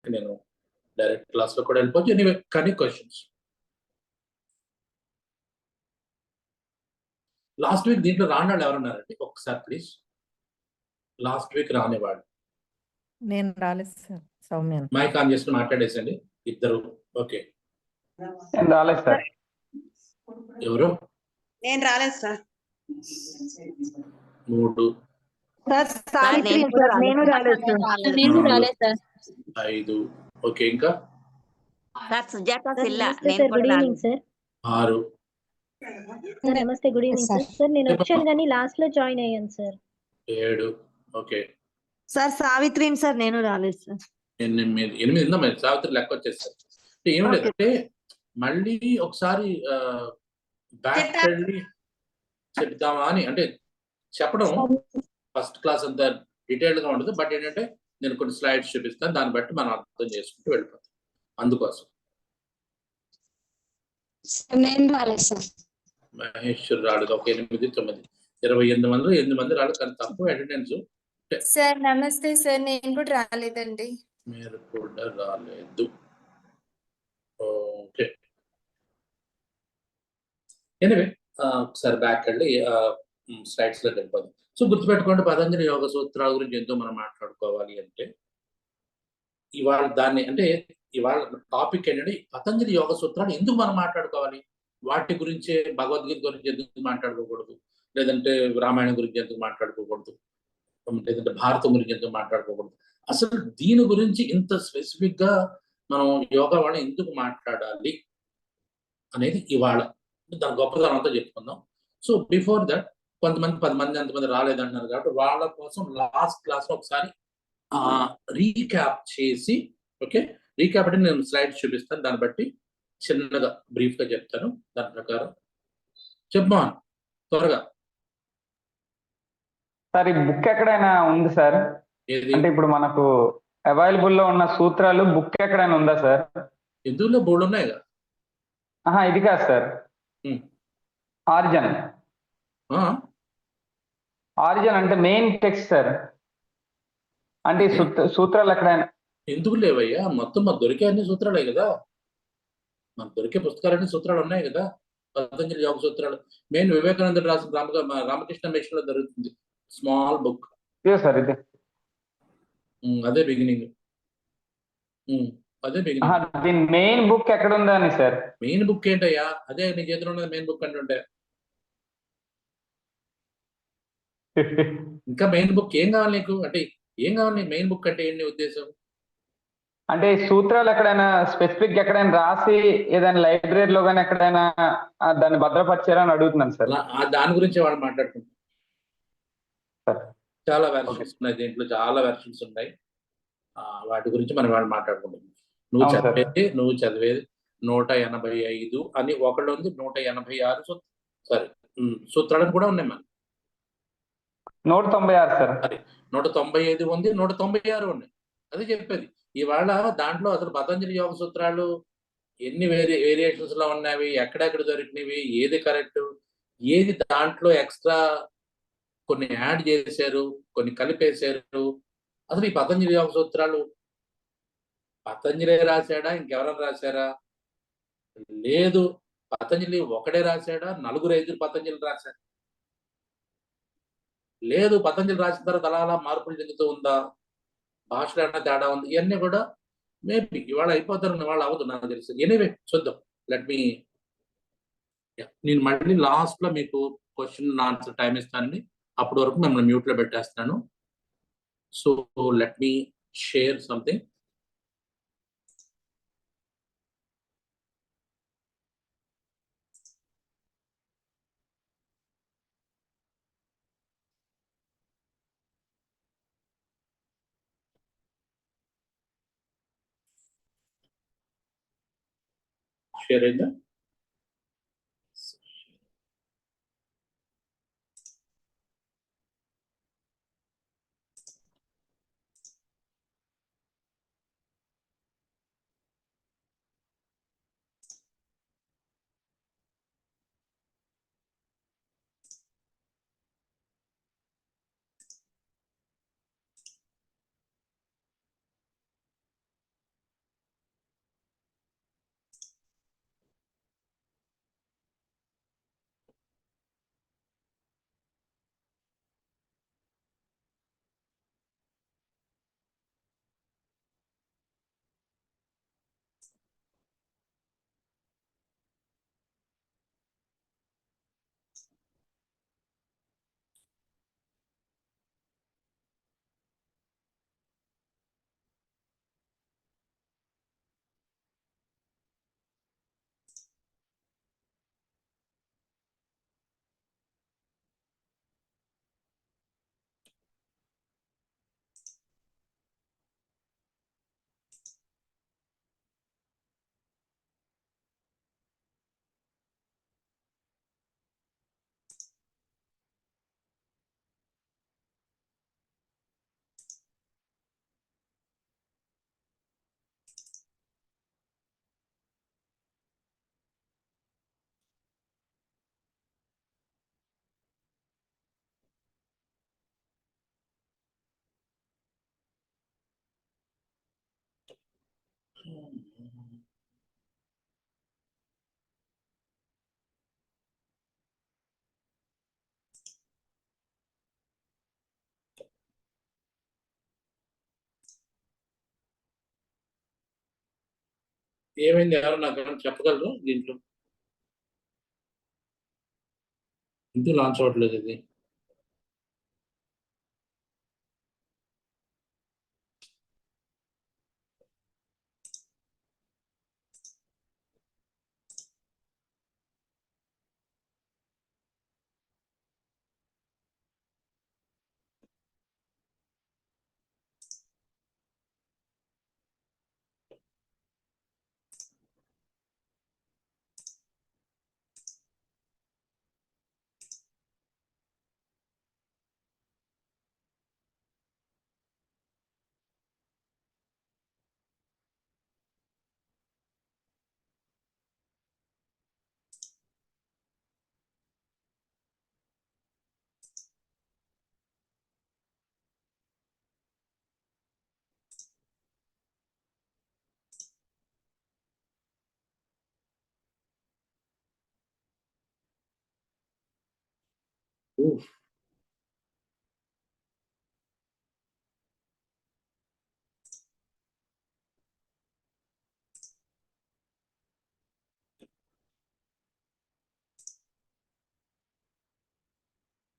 నేను direct class లో కూడా వెళ్ళిపోవచ్చు. ఎనీవే కానీ క్వశ్చన్స్ లాస్ట్ వీక్ దీంట్లో రానివాళ్ళు ఎవరున్నారండి? ఒక్కసారి ప్లీజ్. లాస్ట్ వీక్ రానివాళ్ళు నేను రాలేదు సార్. సౌమ్య మైక్ ఆన్ చేసుకుని మాట్లాడేసండి ఇద్దరు. ఓకే, నేను రాలేదు సార్. ఎవరు? నేను రాలేదు సార్. 3 నేను రాలేదు సార్. 5 ఓకే, ఇంకా సుజాత సిల్లా. Good evening sir. 6 నమస్తే, గుడ్ ఈవినింగ్ సార్. సార్ నేను వచ్చాను కానీ లాస్ట్ లో జాయిన్ అయ్యాను sir. 7 okay sir Savitri sir. నేను రాలేదు సార్. 8 ఉందా మరి? సావిత్రి లెక్క వచ్చేస్తారు. ఏం లేదంటే మళ్ళీ ఒకసారి బ్యాక్ వెళ్ళి చెప్దామా అని, అంటే చెప్పడం ఫస్ట్ క్లాస్ అంతా డీటెయిల్డ్ గా ఉండదు. బట్ ఏంటంటే నేను కొన్ని స్లైడ్స్ చూపిస్తాను, దాన్ని బట్టి మనం అర్థం చేసుకుంటూ వెళ్ళిపోతాం. అందుకోసం నేను రాలేదు సార్. మహేశ్వర్ రాలేదు. ఒక 8, 9, 28 మంది 8 మంది రాలేదు, కానీ తక్కువ అటెండెన్స్. సార్ నమస్తే సార్. నేను కూడా రాలేదండి. మీరు కూడా రాలేదు. ఓకే, ఎనివే ఒకసారి బ్యాక్ వెళ్ళి స్లైడ్స్ లోకి వెళ్ళిపోదాం. సో గుర్తుపెట్టుకోండి, పతంజలి యోగ సూత్రాల గురించి ఎంతో మనం మాట్లాడుకోవాలి అంటే ఇవాళ దాన్ని, అంటే ఇవాళ టాపిక్ ఏంటంటే పతంజలి యోగ సూత్రాలు ఎందుకు మనం మాట్లాడుకోవాలి, వాటి గురించే భగవద్గీత గురించి ఎందుకు మాట్లాడుకోకూడదు, లేదంటే రామాయణం గురించి ఎందుకు మాట్లాడుకోకూడదు, లేదంటే భారతం గురించి ఎందుకు మాట్లాడుకోకూడదు, అసలు దీని గురించి ఇంత స్పెసిఫిక్ గా మనం యోగా వాళ్ళ ఎందుకు మాట్లాడాలి అనేది ఇవాళ దాని గొప్పతనం అంతా చెప్పుకుందాం. సో బిఫోర్ దట్ కొంతమంది 10 మంది అంతమంది రాలేదంటున్నారు కాబట్టి వాళ్ళ కోసం లాస్ట్ క్లాస్ లో ఒకసారి రీక్యాప్ చేసి, ఓకే రీక్యాప్ అంటే నేను స్లైడ్స్ చూపిస్తాను, దాన్ని బట్టి చిన్నగా బ్రీఫ్ గా చెప్తాను. దాని ప్రకారం చెప్పమా త్వరగా. సార్ ఈ బుక్ ఎక్కడైనా ఉంది సార్? ఏది అంటే ఇప్పుడు మనకు అవైలబుల్ లో ఉన్న సూత్రాలు బుక్ ఎక్కడైనా ఉందా సార్? ఎందులో బోర్డు ఉన్నాయి కదా. ఇది కాదు సార్. ఆరిజన్ అంటే మెయిన్ టెక్స్ట్ సార్. అంటే ఈ సూత్రాలు ఎక్కడైనా ఎందుకు లేవయ్యా? మొత్తం మాకు దొరికే అన్ని సూత్రాలే కదా, మనకు దొరికే పుస్తకాలన్నీ సూత్రాలు ఉన్నాయి కదా. పతంజలి యోగ సూత్రాలు మెయిన్ వివేకానంద రాసిన రామకృష్ణ మిషన్ లో దొరుకుతుంది, స్మాల్ బుక్. సార్ ఇది అదే బిగినింగ్, అదే బిగినింగ్. దీని మెయిన్ బుక్ ఎక్కడ ఉందా అని సార్? మెయిన్ బుక్ ఏంటయ్యా? అదే నీ చేతిలో ఉన్నది మెయిన్ బుక్ అంటుంటే. ఇంకా మెయిన్ బుక్ ఏం కావాలి నీకు? అంటే ఏం కావాలి నీకు? మెయిన్ బుక్ అంటే ఏంటి ఉద్దేశం? అంటే సూత్రాలు ఎక్కడైనా స్పెసిఫిక్ ఎక్కడైనా రాసి ఏదైనా లైబ్రరీలో కానీ ఎక్కడైనా దాన్ని భద్రపరిచారా అని అడుగుతున్నాను సార్. దాని గురించి వాళ్ళు మాట్లాడుకుంటాం. చాలా వెర్షన్స్ ఉన్నాయి దీంట్లో, చాలా వెర్షన్స్ ఉన్నాయి. వాటి గురించి మనం వాళ్ళు మాట్లాడుకుంటాం. నువ్వు చదివేది 185 అని ఒకళ్ళు ఉంది, 186 సారీ సూత్రాలను కూడా ఉన్నాయి మనకి. 196 సార్. అది 195 ఉంది, 196 ఉన్నాయి. అదే చెప్పేది. ఇవాళ దాంట్లో అసలు పతంజలి యోగ సూత్రాలు ఎన్ని వేరియేషన్స్ లో ఉన్నవి, ఎక్కడెక్కడ దొరికినవి, ఏది కరెక్ట్, ఏది దాంట్లో ఎక్స్ట్రా కొన్ని యాడ్ చేశారు, కొన్ని కలిపేశారు. అసలు ఈ పతంజలి యోగ సూత్రాలు పతంజలి రాశాడా, ఇంకెవరైనా రాశారా? లేదు, పతంజలి ఒకడే రాశాడా, 4-5 పతంజలి రాశారు? లేదు, పతంజలి రాసిన తర్వాత అలా మార్పులు చెందుతూ ఉందా, భాషలో ఏమన్నా తేడా ఉంది? ఇవన్నీ కూడా మేబీ ఇవాళ అయిపోతారు, వాళ్ళు అవ్వదు నాకు తెలుసు. ఎనీవే చూద్దాం. నేను మళ్ళీ లాస్ట్ లో మీకు క్వశ్చన్ ఆన్సర్ టైం ఇస్తానండి, అప్పటి వరకు మిమ్మల్ని మ్యూట్ లో పెట్టేస్తాను. So let me share something. Share అయిందా? ఏమైంది? ఎవరు నాకు చెప్పగలరు దీంట్లో? ఎందుకు లాంచ్ అవ్వట్లేదు ఇది? Oof.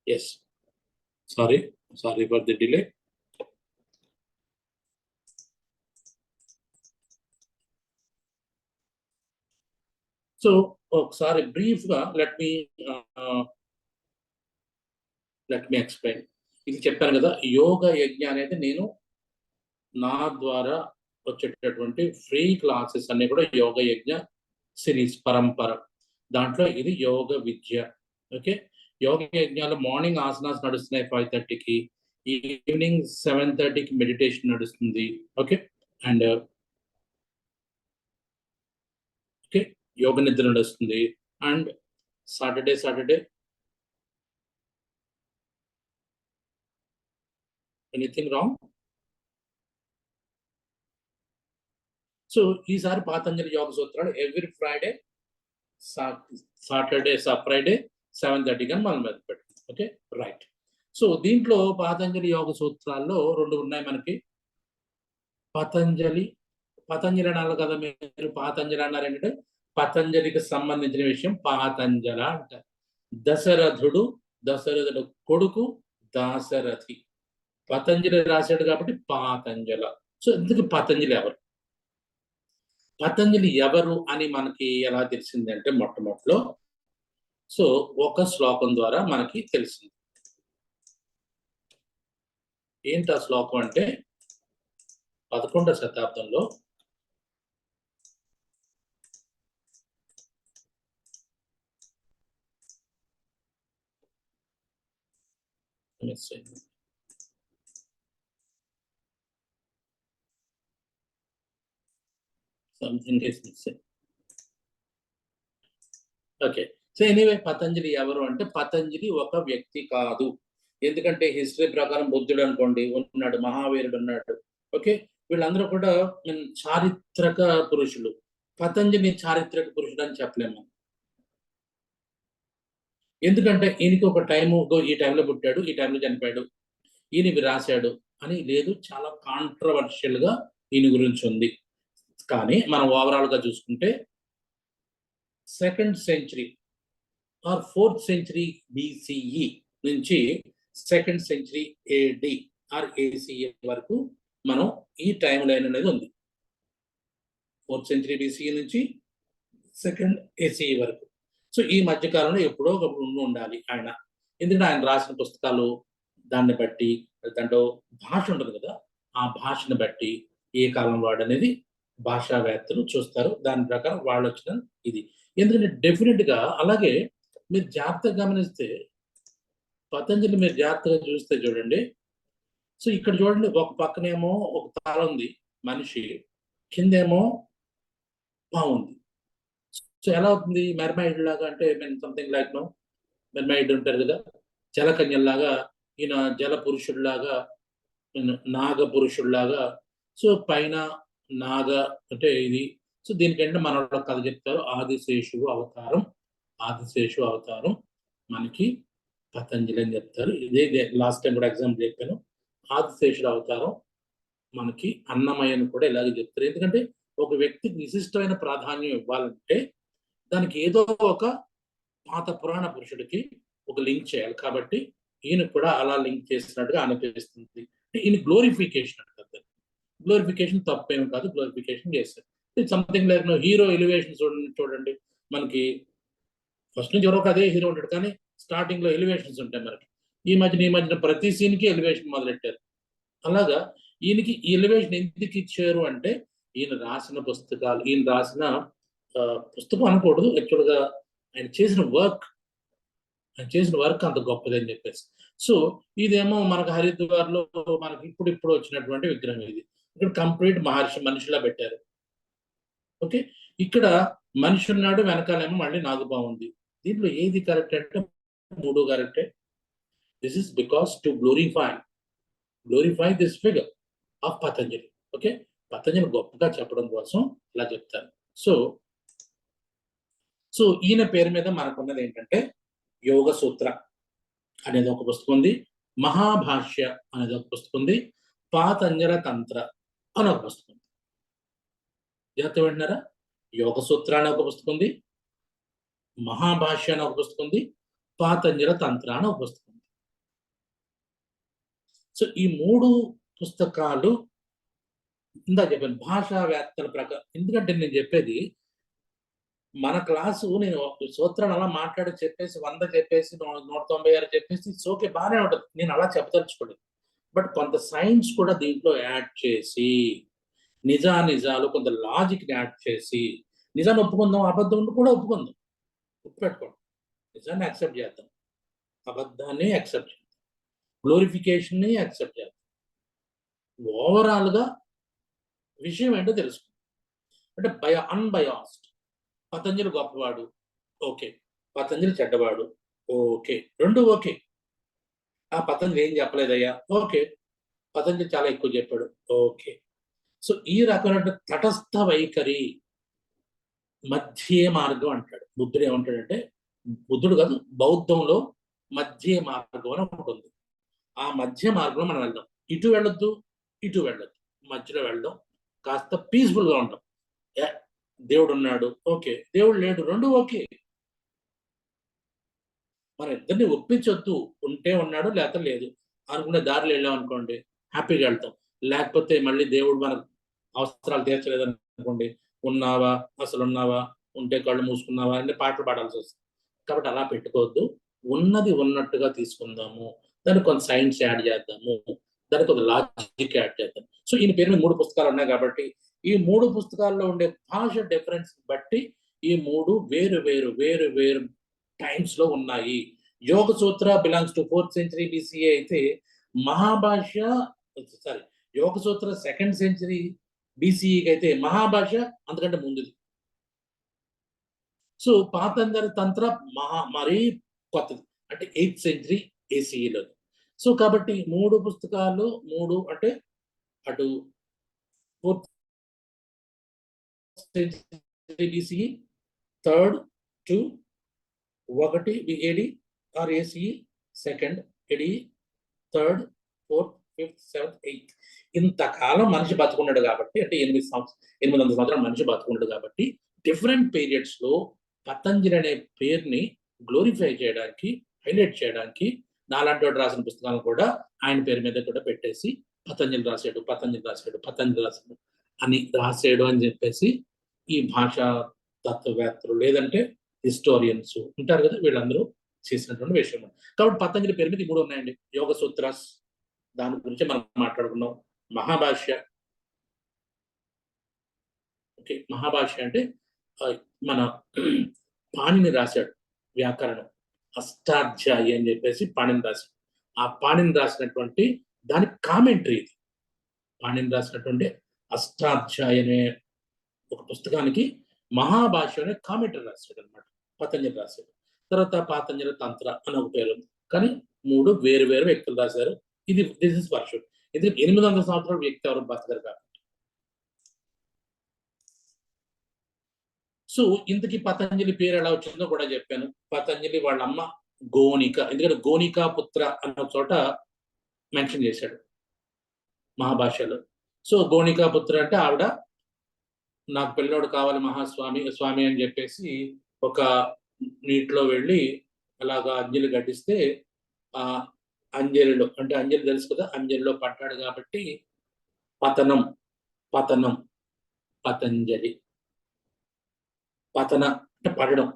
Yes. Sorry for the delay. So, sorry, brief let me explain. ఇది చెప్పాను కదా, యోగ యజ్ఞ అనేది నేను నా ద్వారా వచ్చేటటువంటి ఫ్రీ క్లాసెస్ అన్ని కూడా యోగ యజ్ఞ సిరీస్ పరంపర. దాంట్లో ఇది యోగ విద్య. ఓకే, యోగ యజ్ఞాలు మార్నింగ్ ఆసనాస్ నడుస్తున్నాయి 5:30కి, ఈవినింగ్ 7:30కి మెడిటేషన్ నడుస్తుంది. ఓకే, అండ్ ఓకే యోగ నిద్ర నడుస్తుంది. And Saturday anything wrong? So ఈసారి పాతంజలి యోగ సూత్రాలు ఎవ్రీ ఫ్రైడే, ఫ్రైడే 7:30 అని మనం మీద పెట్టాం. Okay, right. సో దీంట్లో పాతంజలి యోగ సూత్రాల్లో 2 ఉన్నాయి మనకి. పతంజలి అనాలి కదా మీరు. పాతంజలి అన్నారు ఏంటంటే పతంజలికి సంబంధించిన విషయం పాతంజల అంటారు. దశరథుడు కొడుకు దాశరథి. పతంజలి రాశాడు కాబట్టి పాతంజల. సో ఎందుకు పతంజలి ఎవరు? పతంజలి ఎవరు అని మనకి ఎలా తెలిసింది అంటే మొట్టమొదటిలో సో ఒక శ్లోకం ద్వారా మనకి తెలిసింది. ఏంటి ఆ శ్లోకం అంటే 11వ శతాబ్దంలో something is missing. Okay, so anyway Patanjali ఎవరు అంటే పతంజలి ఒక వ్యక్తి కాదు. ఎందుకంటే హిస్టరీ ప్రకారం బుద్ధుడు అనుకోండి ఉన్నాడు, మహావీరుడు ఉన్నాడు. ఓకే, వీళ్ళందరూ కూడా చారిత్రక పురుషులు. పతంజలి చారిత్రక పురుషుడు అని చెప్పలేము. ఎందుకంటే ఈయనకి ఒక టైము, ఈ టైంలో పుట్టాడు, ఈ టైంలో చనిపోయాడు, ఈయన ఇవి రాశాడు అని లేదు. చాలా కాంట్రవర్షియల్ గా ఈయన గురించి ఉంది. కానీ మనం ఓవరాల్ గా చూసుకుంటే 2nd century are 4th century BCE నుంచి 2nd century AD are ACE వరకు మనం ఈ టైం లైన్ అనేది ఉంది. 4th century BCE నుంచి 2nd ACE వరకు. సో ఈ మధ్యకాలంలో ఎప్పుడో ఒకప్పుడు ఉండాలి ఆయన. ఎందుకంటే ఆయన రాసిన పుస్తకాలు దాన్ని బట్టి, దాంట్లో భాష ఉంటుంది కదా, ఆ భాషను బట్టి ఏ కాలం వాడు అనేది భాషావేత్తలు చూస్తారు. దాని ప్రకారం వాళ్ళు వచ్చిన ఇది. ఎందుకంటే డెఫినెట్ గా అలాగే మీరు జాగ్రత్తగా గమనిస్తే పతంజలి మీరు జాగ్రత్తగా చూస్తే చూడండి. సో ఇక్కడ చూడండి, ఒక పక్కనేమో ఒక తల ఉంది మనిషి, కిందేమో బాగుంది. సో ఎలా అవుతుంది? మెర్మైడ్ లాగా, అంటే సంథింగ్ లైక్ నో మెర్మైడ్ ఉంటారు కదా, జలకన్యల్లాగా, ఈయన జల పురుషుడిలాగా, నాగ పురుషుడిలాగా. సో పైన నాగ అంటే ఇది. సో దీనికంటే మన వాళ్ళు కథ చెప్తారు. ఆదిశేషువు అవతారం మనకి పతంజలి అని చెప్తారు. ఇదే లాస్ట్ టైం కూడా ఎగ్జాంపుల్ చెప్పాను. ఆదిశేషుడు అవతారం మనకి అన్నమయ్యను కూడా ఇలాగే చెప్తారు. ఎందుకంటే ఒక వ్యక్తికి విశిష్టమైన ప్రాధాన్యం ఇవ్వాలంటే దానికి ఏదో ఒక పాత పురాణ పురుషుడికి ఒక లింక్ చేయాలి. కాబట్టి ఈయన కూడా అలా లింక్ చేసినట్టుగా అనిపిస్తుంది. ఈయన గ్లోరిఫికేషన్ అంటారు. గ్లోరిఫికేషన్ తప్పేం కాదు, గ్లోరిఫికేషన్ చేస్తారు. సంథింగ్ లైక్ హీరో ఎలివేషన్ చూడండి. మనకి ఫస్ట్ నుంచి ఎవరో అదే హీరో ఉంటాడు, కానీ స్టార్టింగ్ లో ఎలివేషన్స్ ఉంటాయి మనకి. ఈ మధ్యన ప్రతి సీన్ కి ఎలివేషన్ మొదలెట్టారు. అలాగా ఈయనకి ఈ ఎలివేషన్ ఎందుకు ఇచ్చారు అంటే ఈయన రాసిన పుస్తకాలు, ఈయన రాసిన పుస్తకం అనకూడదు, యాక్చువల్ గా ఆయన చేసిన వర్క్ అంత గొప్పదని చెప్పేసి. సో ఇదేమో మనకు హరిద్వార్ లో మనకి ఇప్పుడు వచ్చినటువంటి విగ్రహం ఇది. ఇక్కడ కంప్లీట్ మనిషిలా పెట్టారు. ఓకే, ఇక్కడ మనిషి ఉన్నాడు, వెనకాలేమో మళ్ళీ నాగుపాము ఉంది. దీంట్లో ఏది కరెక్ట్ అంటే 3 కరెక్టే. This is because to glorify this figure of Patanjali. Okay, Patanjali గొప్పగా చెప్పడం కోసం ఇలా చెప్తారు. సో ఈయన పేరు మీద మనకున్నది ఏంటంటే యోగ సూత్ర అనేది ఒక పుస్తకం ఉంది, మహాభాష్య అనేది ఒక పుస్తకం ఉంది, పాతంజల తంత్ర అని ఒక పుస్తకం ఉంది. జాగ్రత్త వింటున్నారా? యోగ సూత్ర అనే ఒక పుస్తకం ఉంది, మహాభాష్య అనే ఒక పుస్తకం ఉంది, పాతంజల తంత్ర అనే ఒక పుస్తకం ఉంది. సో ఈ 3 పుస్తకాలు ఇందా చెప్పాను భాషావేత్తల ప్రకారం. ఎందుకంటే నేను చెప్పేది మన క్లాసు, నేను సూత్రాన్ని అలా మాట్లాడి చెప్పేసి 100 చెప్పేసి 196 చెప్పేసి ఓకే బాగానే ఉంటుంది, నేను అలా చెప్పదలుచుకోలేదు. బట్ కొంత సైన్స్ కూడా దీంట్లో యాడ్ చేసి, నిజాలు కొంత లాజిక్ యాడ్ చేసి, నిజాన్ని ఒప్పుకుందాం, అబద్ధం కూడా ఒప్పుకుందాం, గుర్తుపెట్టుకోండి. నిజాన్ని యాక్సెప్ట్ చేద్దాం, అబద్ధాన్ని యాక్సెప్ట్ చేద్దాం, గ్లోరిఫికేషన్ని యాక్సెప్ట్ చేద్దాం. ఓవరాల్ గా విషయం ఏంటో తెలుసుకుందాం. అంటే అన్బయాస్డ్. పతంజలి గొప్పవాడు, ఓకే. పతంజలి చెడ్డవాడు, ఓకే. 2 ఓకే. ఆ పతంజలి ఏం చెప్పలేదయ్యా, ఓకే. పతంజలి చాలా ఎక్కువ చెప్పాడు, ఓకే. సో ఈ రకమైన తటస్థ వైఖరి, మధ్య మార్గం అంటాడు బుద్ధుడు. ఏమంటాడంటే, బుద్ధుడు కాదు, బౌద్ధంలో మధ్య మార్గం అని ఉంటుంది. ఆ మధ్య మార్గంలో మనం వెళ్దాం. ఇటు వెళ్ళొద్దు, ఇటు వెళ్ళొద్దు, మధ్యలో వెళ్దాం. కాస్త పీస్ఫుల్ గా ఉంటాం. దేవుడు ఉన్నాడు, ఓకే. దేవుడు లేడు, 2 ఓకే. మన ఇద్దరిని ఒప్పించొద్దు. ఉంటే ఉన్నాడు, లేకపోతే లేదు అనుకునే దారిలో వెళ్ళాం అనుకోండి, హ్యాపీగా వెళ్తాం. లేకపోతే మళ్ళీ దేవుడు మన అవసరాలు తీర్చలేదు అనుకోండి, ఉన్నావా, అసలు ఉన్నావా, ఉంటే కళ్ళు మూసుకున్నావా అంటే పాటలు పాడాల్సి వస్తుంది. కాబట్టి అలా పెట్టుకోవద్దు. ఉన్నది ఉన్నట్టుగా తీసుకుందాము, దానికి కొంత సైన్స్ యాడ్ చేద్దాము, దానికి కొంత లాజిక్ యాడ్ చేద్దాం. సో ఈయన పేరు మీద 3 పుస్తకాలు ఉన్నాయి కాబట్టి ఈ 3 పుస్తకాల్లో ఉండే భాష డిఫరెన్స్ బట్టి ఈ 3 వేరు టైమ్స్ లో ఉన్నాయి. Yoga Sutra belongs to 4th century BCE అయితే మహాభాష్య యోగ సూత్ర 2nd century BCE అయితే మహాభాష్య అంతకంటే ముందుది. సో పాతంజలి తంత్ర మరీ కొత్తది, అంటే 8th century ACEలో. సో కాబట్టి 3 పుస్తకాలు, 3 అంటే అటు 4th century BCE, 3rd to 1 AD or ACE, 2nd AD, 3rd, 4th, 5th, 7th, 8th. ఇంతకాలం మనిషి బతుకున్నాడు కాబట్టి, అంటే 800 సంవత్సరాలు మనిషి బతుకున్నాడు కాబట్టి డిఫరెంట్ పీరియడ్స్ లో పతంజలి అనే పేరుని గ్లోరిఫై చేయడానికి, హైలైట్ చేయడానికి నాలాంటి వాడు రాసిన పుస్తకాలను కూడా ఆయన పేరు మీద కూడా పెట్టేసి పతంజలి రాసాడు అని రాసాడు అని చెప్పేసి ఈ భాషా తత్వవేత్తలు లేదంటే హిస్టోరియన్స్ ఉంటారు కదా, వీళ్ళందరూ చేసినటువంటి విషయం. కాబట్టి పతంజలి పేరు మీద 3 ఉన్నాయండి. యోగ సూత్రాస్, దాని గురించి మనం మాట్లాడుకున్నాం. మహాభాష్య, ఓకే. మహాభాష్య అంటే మన పాణిని రాశాడు వ్యాకరణం, అష్టాధ్యాయి అని చెప్పేసి పాణిని రాశాడు. ఆ పాణిని రాసినటువంటి దాని కామెంటరీ ఇది. పాణిని రాసినటువంటి అష్టాధ్యాయి అనే ఒక పుస్తకానికి మహాభాష్య అనే కామెంటరీ రాశాడు అనమాట, పతంజలి రాశాడు. తర్వాత పాతంజలి తంత్ర అని ఒక పేరు ఉంది. కానీ 3 వేరు వ్యక్తులు రాశారు. దిస్ ఇస్ వర్షం. ఇది 800 సంవత్సరాల వ్యక్తి ఎవరు బతకరు కాబట్టి. సో ఇంతకీ పతంజలి పేరు ఎలా వచ్చిందో కూడా చెప్పాను. పతంజలి వాళ్ళ అమ్మ గోనిక, ఎందుకంటే గోనికా పుత్ర అన్న చోట మెన్షన్ చేశాడు మహాభాషలో. సో గోనికా పుత్ర అంటే ఆవిడ నాకు పిల్లోడు కావాలి స్వామి అని చెప్పేసి ఒక నీటిలో వెళ్ళి అలాగా అంజలి గడ్డిస్తే ఆ అంజలిలో, అంటే అంజలి తెలుసు కదా, అంజలిలో పడ్డాడు కాబట్టి పతనం పతంజలి. పతన అంటే పడడం,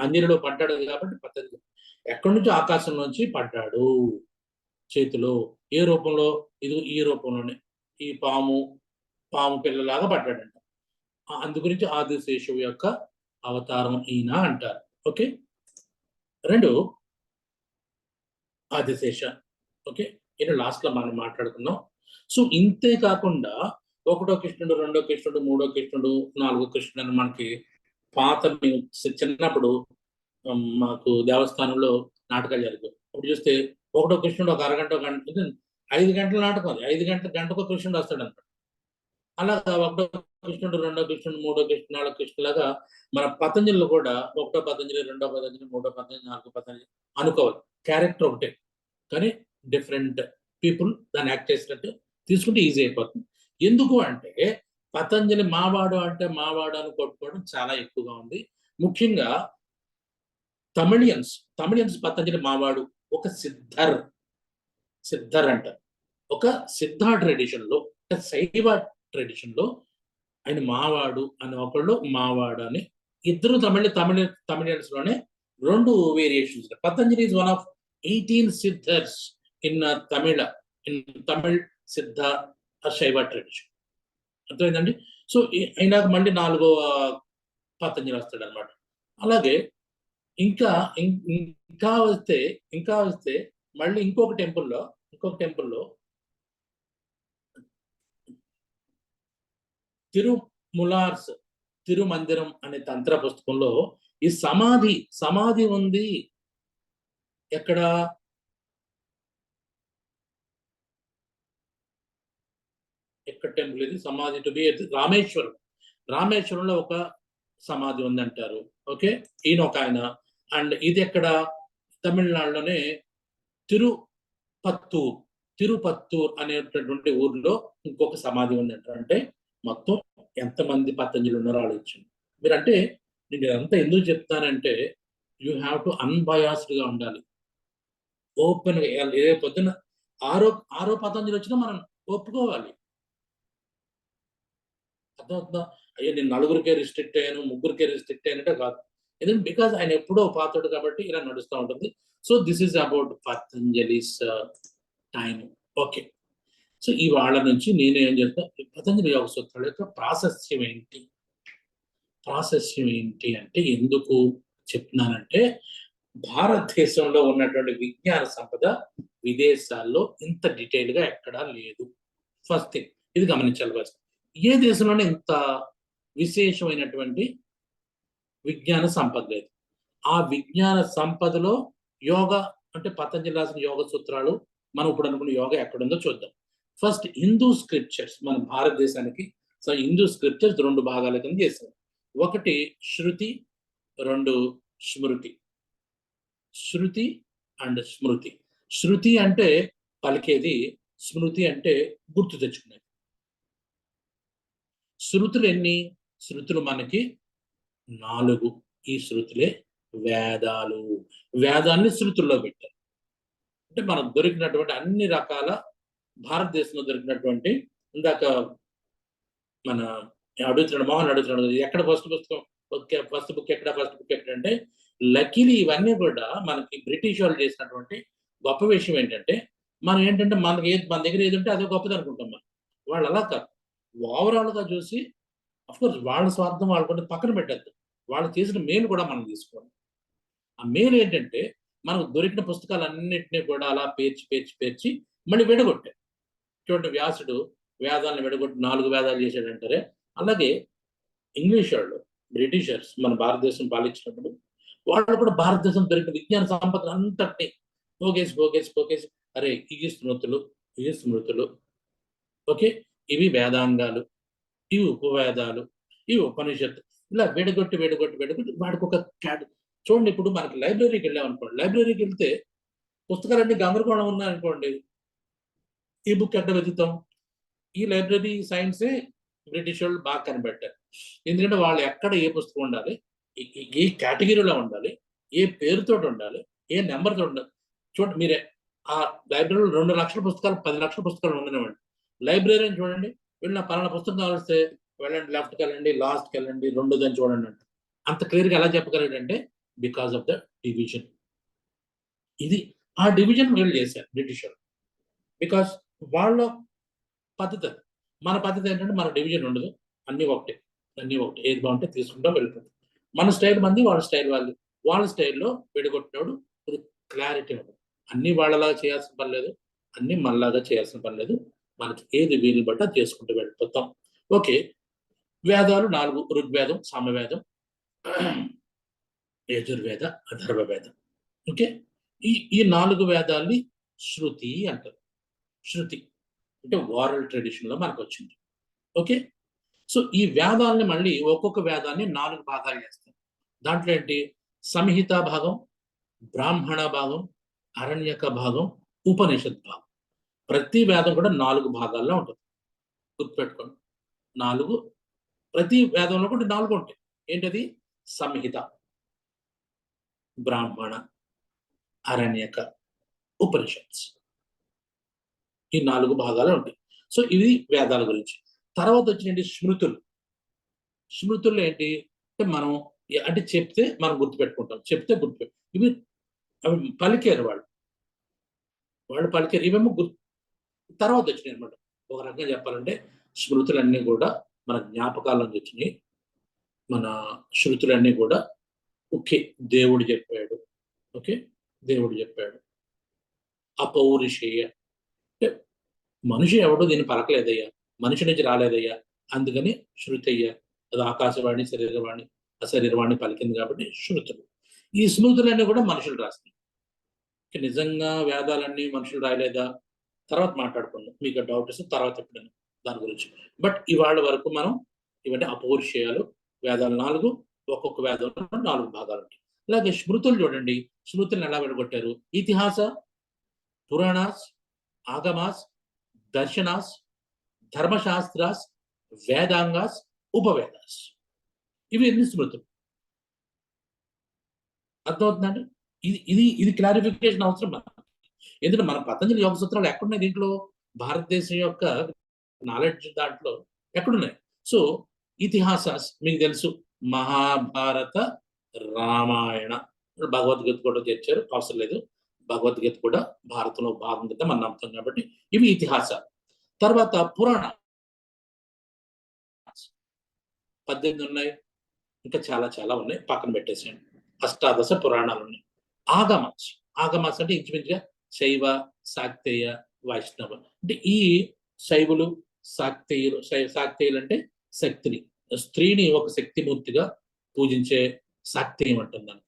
అంజలిలో పడ్డాడు కాబట్టి పతంజలి. ఎక్కడి నుంచి? ఆకాశం నుంచి పడ్డాడు చేతిలో. ఏ రూపంలో? ఇది ఈ రూపంలోనే, ఈ పాము పిల్లలాగా పడ్డాడంట. అందుగురించి ఆదిశేషువు యొక్క అవతారం ఈయన అంటారు. ఓకే, 2 ఆదిశేష. ఓకే, ఇది లాస్ట్ లో మనం మాట్లాడుకున్నాం. సో ఇంతే కాకుండా 1వ కృష్ణుడు, 2వ కృష్ణుడు, 3వ కృష్ణుడు, 4వ కృష్ణుడు అని మనకి పాత చిన్నప్పుడు మాకు దేవస్థానంలో నాటకాలు జరుగుతాయి. అప్పుడు చూస్తే 1వ కృష్ణుడు ఒక అరగంట, 5 గంటల నాటకం, అది 5 గంటకు కృష్ణుడు వస్తాడు అనమాట. అలాగా 1వ కృష్ణుడు, 2వ కృష్ణుడు, 3వ కృష్ణుడు, 4వ కృష్ణులాగా మన పతంజలిలో కూడా 1వ పతంజలి, 2వ పతంజలి, 3వ పతంజలి, 4వ పతంజలి అనుకోవాలి. క్యారెక్టర్ ఒకటే కానీ డిఫరెంట్ పీపుల్ దాన్ని యాక్ట్ చేసినట్టు తీసుకుంటే ఈజీ అయిపోతుంది. ఎందుకు అంటే పతంజలి మావాడు అంటే మావాడు అని కొట్టుకోవడం చాలా ఎక్కువగా ఉంది. ముఖ్యంగా తమిళియన్స్ పతంజలి మావాడు, ఒక సిద్ధర్ అంట. ఒక సిద్ధ ట్రెడిషన్ లో, శైవ ట్రెడిషన్ లో ఆయన మావాడు అని ఒకళ్ళు, మావాడు అని ఇద్దరు తమిళియన్స్ లోనే 2 variations. Patanjali is one of 18 Siddhars in Tamil Siddha Shaiva tradition. అర్థమైందండి? సో అయినాక మళ్ళీ 4వ పతంజలి వస్తాడు అనమాట. అలాగే ఇంకా వస్తే మళ్ళీ ఇంకొక టెంపుల్లో తిరుమందిరం అనే తంత్ర పుస్తకంలో ఈ సమాధి ఉంది. ఎక్కడ? టెంపుల్ ఇది సమాధి టు బి రామేశ్వరంలో ఒక సమాధి ఉందంటారు. ఓకే, ఈయన ఒక ఆయన. అండ్ ఇది ఎక్కడ? తమిళనాడులోనే తిరుపత్తూర్ అనేటటువంటి ఊర్లో ఇంకొక సమాధి ఉందంటారు. అంటే మొత్తం ఎంతమంది పతంజలి ఉన్నారో ఆలోచించండి మీరు. అంటే నేను ఇదంతా ఎందుకు చెప్తానంటే యూ హ్యావ్ టు అన్బయాస్డ్ గా ఉండాలి, ఓపెన్ గా. ఏ పొద్దున ఆరో పతంజలి వచ్చినా మనం ఒప్పుకోవాలి. అర్థమవుతుందా? అయ్యో నేను 4గురికే రిస్ట్రిక్ట్ అయ్యాను, 3గురికే రిస్ట్రిక్ట్ అయ్యానంటే కాదు. ఎందుకంటే బికాజ్ ఆయన ఎప్పుడో పాతోడు కాబట్టి ఇలా నడుస్తూ ఉంటుంది. So this is about Patanjali's time. Okay, so ఇవాళ నుంచి నేను ఏం చేస్తా, పతంజలి యోగ సూత్రాల యొక్క ప్రాశస్త్యం ఏంటి అంటే ఎందుకు చెప్తున్నానంటే భారతదేశంలో ఉన్నటువంటి విజ్ఞాన సంపద విదేశాల్లో ఇంత డీటెయిల్ గా ఎక్కడా లేదు. ఫస్ట్ థింగ్ ఇది గమనించాలి. ఏ దేశంలోనే ఇంత విశేషమైనటువంటి విజ్ఞాన సంపద లేదు. ఆ విజ్ఞాన సంపదలో యోగా అంటే పతంజలి రాసిన యోగ సూత్రాలు, మనం ఇప్పుడు అనుకున్న యోగా ఎక్కడుందో చూద్దాం. ఫస్ట్ హిందూ స్క్రిప్చర్స్ మన భారతదేశానికి. సో హిందూ స్క్రిప్చర్స్ 2 భాగాల కింద చేశారు. ఒకటి శృతి, 2 స్మృతి. శృతి అండ్ స్మృతి. శృతి అంటే పలికేది, స్మృతి అంటే గుర్తు తెచ్చుకునేది. శృతులు ఎన్ని? శృతులు మనకి 4. ఈ శృతులే వేదాన్ని శృతుల్లో పెట్టారు. అంటే మనకు దొరికినటువంటి అన్ని రకాల భారతదేశంలో దొరికినటువంటి, ఇందాక మన మోహన్ అడుగుతున్నాడు ఎక్కడ ఫస్ట్ బుక్ ఎక్కడ అంటే, లక్కీలీ ఇవన్నీ కూడా మనకి బ్రిటిష్ వాళ్ళు చేసినటువంటి గొప్ప విషయం ఏంటంటే, మనం ఏంటంటే మన దగ్గర ఏది ఉంటే అదే గొప్పది అనుకుంటాం. వాళ్ళు అలా కాదు, ఓవరాల్ గా చూసి అఫ్కోర్స్ వాళ్ళ స్వార్థం వాళ్ళకుంటే పక్కన పెట్టద్దు, వాళ్ళు చేసిన మేలు కూడా మనం తీసుకోవాలి. ఆ మేలు ఏంటంటే మనకు దొరికిన పుస్తకాలన్నింటినీ కూడా అలా పేర్చి మళ్ళీ విడగొట్టారు. చూడండి, వ్యాసుడు వేదాలను విడగొట్టి 4 వేదాలు చేశాడంటారే, అలాగే ఇంగ్లీష్ వాళ్ళు, బ్రిటిషర్స్ మన భారతదేశం పాలించినప్పుడు వాళ్ళు కూడా భారతదేశం దొరికిన విజ్ఞాన సంపద అంతటినీ పోగేసి అరే ఇవి స్మృతులు, ఓకే, ఇవి వేదాంగాలు, ఇవి ఉపవేదాలు, ఇవి ఉపనిషత్తు, ఇలా వేడగొట్టి వాడికి ఒక చూడండి. ఇప్పుడు మనకి లైబ్రరీకి వెళ్ళాం అనుకోండి, లైబ్రరీకి వెళ్తే పుస్తకాలన్నీ గందరగోళం ఉన్నాయనుకోండి, ఈ బుక్ ఎక్కడ వెతుకుతాం? ఈ లైబ్రరీ సైన్సే బ్రిటిష్ వాళ్ళు బాగా కనిపెట్టారు. ఎందుకంటే వాళ్ళు ఎక్కడ ఏ పుస్తకం ఉండాలి, ఏ కేటగిరీలో ఉండాలి, ఏ పేరుతో ఉండాలి, ఏ నెంబర్తో ఉండాలి. చూడండి మీరే, ఆ లైబ్రరీలో 2 లక్షల పుస్తకాలు 10 లక్షల పుస్తకాలు ఉండనివ్వండి, లైబ్రరీని చూడండి, వీళ్ళు నా పలానా పుస్తకం కావలిస్తే వెళ్ళండి, లెఫ్ట్కి వెళ్ళండి, లాస్ట్కి వెళ్ళండి, రెండోదని చూడండి అంటే అంత క్లియర్గా ఎలా చెప్పగలరంటే బికాస్ ఆఫ్ ద డివిజన్. ఇది ఆ డివిజన్ వీళ్ళు చేశారు బ్రిటిష్ వాళ్ళు. బికాస్ వాళ్ళ పద్ధతి అది. మన పద్ధతి ఏంటంటే మన డివిజన్ ఉండదు, అన్నీ ఒకటే, ఏది బాగుంటే తీసుకుంటాం వెళ్ళిపోతాం. మన స్టైల్ మంది, వాళ్ళ స్టైల్ వాళ్ళ స్టైల్లో విడగొట్టినోడు ఇది క్లారిటీ ఉండదు. అన్ని వాళ్ళలాగా చేయాల్సిన పని లేదు, అన్ని మనలాగా చేయాల్సిన పని లేదు. మనకి ఏది వీలు బట్ట చేసుకుంటూ వెళ్ళిపోతాం. ఓకే, వేదాలు 4: ఋగ్వేదం, సామవేదం, యజుర్వేద, అథర్వవేదం. ఓకే, ఈ 4 వేదాల్ని శృతి అంటారు. శృతి అంటే ఓరల్ ట్రెడిషన్ లో మనకు వచ్చింది. ఓకే, సో ఈ వేదాలని మళ్ళీ ఒక్కొక్క వేదాన్ని 4 భాగాలు చేస్తాం. దాంట్లో ఏంటి? సంహిత భాగం, బ్రాహ్మణ భాగం, అరణ్యక భాగం, ఉపనిషత్ భాగం. ప్రతి వేదం కూడా 4 భాగాల్లో ఉంటుంది. గుర్తుపెట్టుకోండి, 4, ప్రతి వేదంలో కూడా 4 ఉంటాయి. ఏంటది? సంహిత, బ్రాహ్మణ, అరణ్యక, ఉపనిషత్స్. ఈ 4 భాగాలు ఉంటాయి. సో ఇవి వేదాల గురించి. తర్వాత వచ్చినటువంటి స్మృతులు. స్మృతుల్లో ఏంటి అంటే మనం అంటే చెప్తే మనం గుర్తుపెట్టుకుంటాం, ఇవి పలికారు వాళ్ళు పలికారు, ఇవేమో తర్వాత వచ్చినాయి అనమాట. ఒక రకంగా చెప్పాలంటే స్మృతులన్నీ కూడా మన జ్ఞాపకాల నుంచి వచ్చినాయి. మన శృతులన్నీ కూడా ఓకే దేవుడు చెప్పాడు, అపౌరుషేయ అంటే మనిషి ఎవడో దీన్ని పలకలేదయ్యా, మనిషి నుంచి రాలేదయ్యా, అందుకని శృతి అయ్యా. అది ఆకాశవాణి, శరీరవాణి, అశరీరవాణి పలికింది కాబట్టి శృతులు. ఈ స్మృతులన్నీ కూడా మనుషులు రాసినాయి. నిజంగా వేదాలన్నీ మనుషులు రాయలేదా? తర్వాత మాట్లాడుకుందాం, మీకు డౌట్ వస్తే తర్వాత ఎప్పుడైనా దాని గురించి. బట్ ఇవాళ వరకు మనం ఇవన్నీ అపౌరుషేయాలు, వేదాలు 4, ఒక్కొక్క వేదంలో 4 భాగాలు ఉంటాయి. అలాగే స్మృతులు చూడండి, స్మృతులను ఎలా విడగొట్టారు? ఇతిహాస, పురాణాస్, ఆగమాస్, దర్శనాస్, ధర్మశాస్త్రాస్, వేదాంగాస్, ఉపవేదాస్. ఇవి ఎన్ని స్మృతులు. అర్థమవుతుందండి? ఇది క్లారిఫికేషన్ అవసరం మనకి. ఎందుకంటే మన పతంజలి యోగ సూత్రాలు ఎక్కడున్నాయి? దీంట్లో భారతదేశం యొక్క నాలెడ్జ్ దాంట్లో ఎక్కడున్నాయి? సో ఇతిహాసాస్ మీకు తెలుసు, మహాభారత, రామాయణ, భగవద్గీత కూడా చేర్చారు, అవసరం లేదు. భగవద్గీత కూడా భారతంలో భాగం కింద మనం నమ్ముతాం కాబట్టి ఇవి ఇతిహాసాలు. తర్వాత పురాణ 18 ఉన్నాయి, ఇంకా చాలా ఉన్నాయి, పక్కన పెట్టేసేయండి. అష్టాదశ పురాణాలు ఉన్నాయి. ఆగమాస్ అంటే ఇంచుమించుగా శైవ, శాక్తేయ, వైష్ణవ. అంటే ఈ శైవులు, శాక్తేయులు అంటే శక్తిని, స్త్రీని ఒక శక్తిమూర్తిగా పూజించే శాక్తేయం అంటుందని.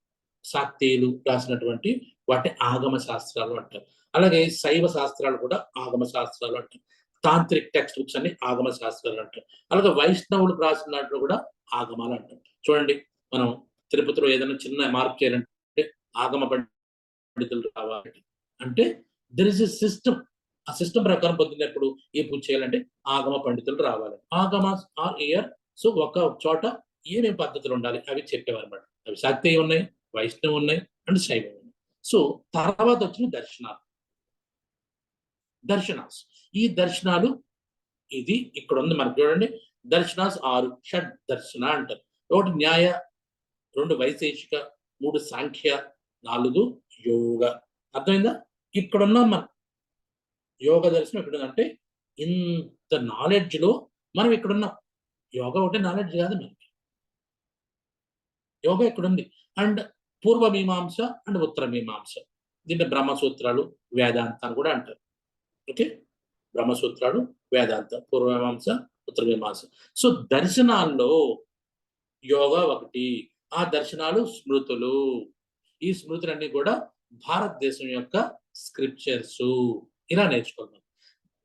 శాక్తేయులు రాసినటువంటి వాటి ఆగమ శాస్త్రాలు అంటారు. అలాగే శైవ శాస్త్రాలు కూడా ఆగమ శాస్త్రాలు అంటారు. తాంత్రిక్ టెక్స్ట్ బుక్స్ అన్ని ఆగమ శాస్త్రాలు అంటారు. అలాగే వైష్ణవులు రాసిన దాంట్లో కూడా ఆగమాలు అంటారు. చూడండి, మనం తిరుపతిలో ఏదైనా చిన్న మార్పు చేయాలంటే ఆగమ పండితులు రావాలి అంటే దెర్ ఇస్ ఎ సిస్టమ్. ఆ సిస్టమ్ ప్రకారం పొందినప్పుడు ఏ పూజ చేయాలంటే ఆగమ పండితులు రావాలి. Agamas are year. సో ఒక చోట ఏమేమి పద్ధతులు ఉండాలి అవి చెప్పేవారు అన్నమాట. అవి శాక్తేయ ఉన్నాయి, వైష్ణవం ఉన్నాయి, అండ్ శైవం ఉన్నాయి. సో తర్వాత వచ్చిన దర్శనాస్. ఈ దర్శనాలు ఇది ఇక్కడ ఉంది మనకు చూడండి. దర్శనాస్ 6, షడ్ దర్శన అంటారు. 1 న్యాయ, 2 వైశేషిక, 3 సాంఖ్య, 4 యోగ. అర్థమైందా? ఇక్కడ ఉన్నాం మనం. యోగ దర్శనం ఇక్కడ అంటే ఇంత నాలెడ్జ్ లో మనం ఇక్కడ ఉన్నాం. యోగా ఒకటే నాలెడ్జ్ కాదు మనకి, యోగా ఇక్కడ ఉంది. అండ్ పూర్వ మీమాంస అండ్ ఉత్తర మీమాంస, దీంట్లో బ్రహ్మసూత్రాలు, వేదాంతాన్ని కూడా అంటారు. ఓకే, బ్రహ్మసూత్రాలు, వేదాంత, పూర్వమీమాంస, ఉత్తర మీమాంస. సో దర్శనాల్లో యోగా ఒకటి, ఆ దర్శనాలు స్మృతులు. ఈ స్మృతులన్నీ కూడా భారతదేశం యొక్క స్క్రిప్చర్స్. ఇలా నేర్చుకుందాం.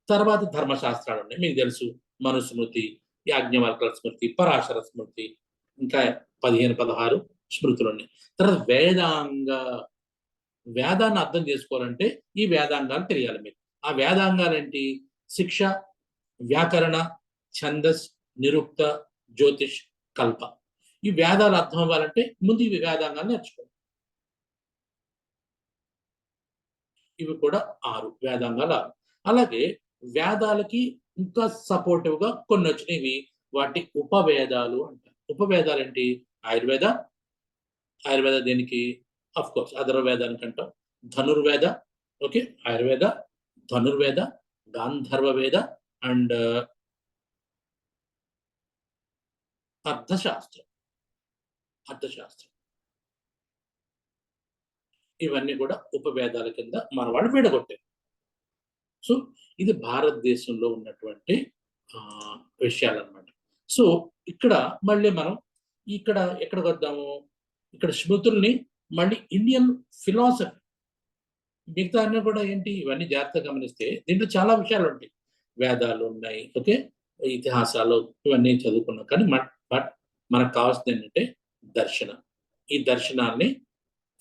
తర్వాత ధర్మశాస్త్రాలు ఉన్నాయి, మీకు తెలుసు. మనుస్మృతి, యాజ్ఞవల్క్య స్మృతి, పరాశర స్మృతి, ఇంకా 15-16 స్మృతులు ఉన్నాయి. తర్వాత వేదాన్ని అర్థం చేసుకోవాలంటే ఈ వేదాంగాలు తెలియాలి మీకు. ఆ వేదాంగాలు ఏంటి? శిక్ష, వ్యాకరణ, ఛందస్, నిరుక్త, జ్యోతిష్, కల్ప. ఈ వేదాలు అర్థం అవ్వాలంటే ముందు ఇవి వేదాంగాలు నేర్చుకోవాలి. ఇవి కూడా 6 వేదాంగాలు 6. అలాగే వేదాలకి ఇంకా సపోర్టివ్ గా కొన్ని వచ్చినవి, వాటి ఉపవేదాలు అంటారు. ఉపవేదాలు ఏంటి? ఆయుర్వేద దేనికి? అఫ్ కోర్స్ అధర్వవేదానికి అంటాం. ధనుర్వేద, ఓకే, ఆయుర్వేద, ధనుర్వేద, గాంధర్వ వేద అండ్ అర్థశాస్త్రం. ఇవన్నీ కూడా ఉపవేదాల కింద మన వాళ్ళు విడగొట్టారు. సో ఇది భారతదేశంలో ఉన్నటువంటి విషయాలన్నమాట. సో ఇక్కడ మళ్ళీ మనం ఎక్కడికి వద్దాము? ఇక్కడ స్మృతుల్ని మళ్ళీ ఇండియన్ ఫిలాసఫీ, మిగతా అన్నీ కూడా ఏంటి? ఇవన్నీ జాగ్రత్తగా గమనిస్తే దీంట్లో చాలా విషయాలు ఉంటాయి. వేదాలు ఉన్నాయి, ఓకే, ఇతిహాసాలు ఇవన్నీ చదువుకున్నాం. కానీ బట్ మనకు కావాల్సింది ఏంటంటే దర్శనం. ఈ దర్శనాన్ని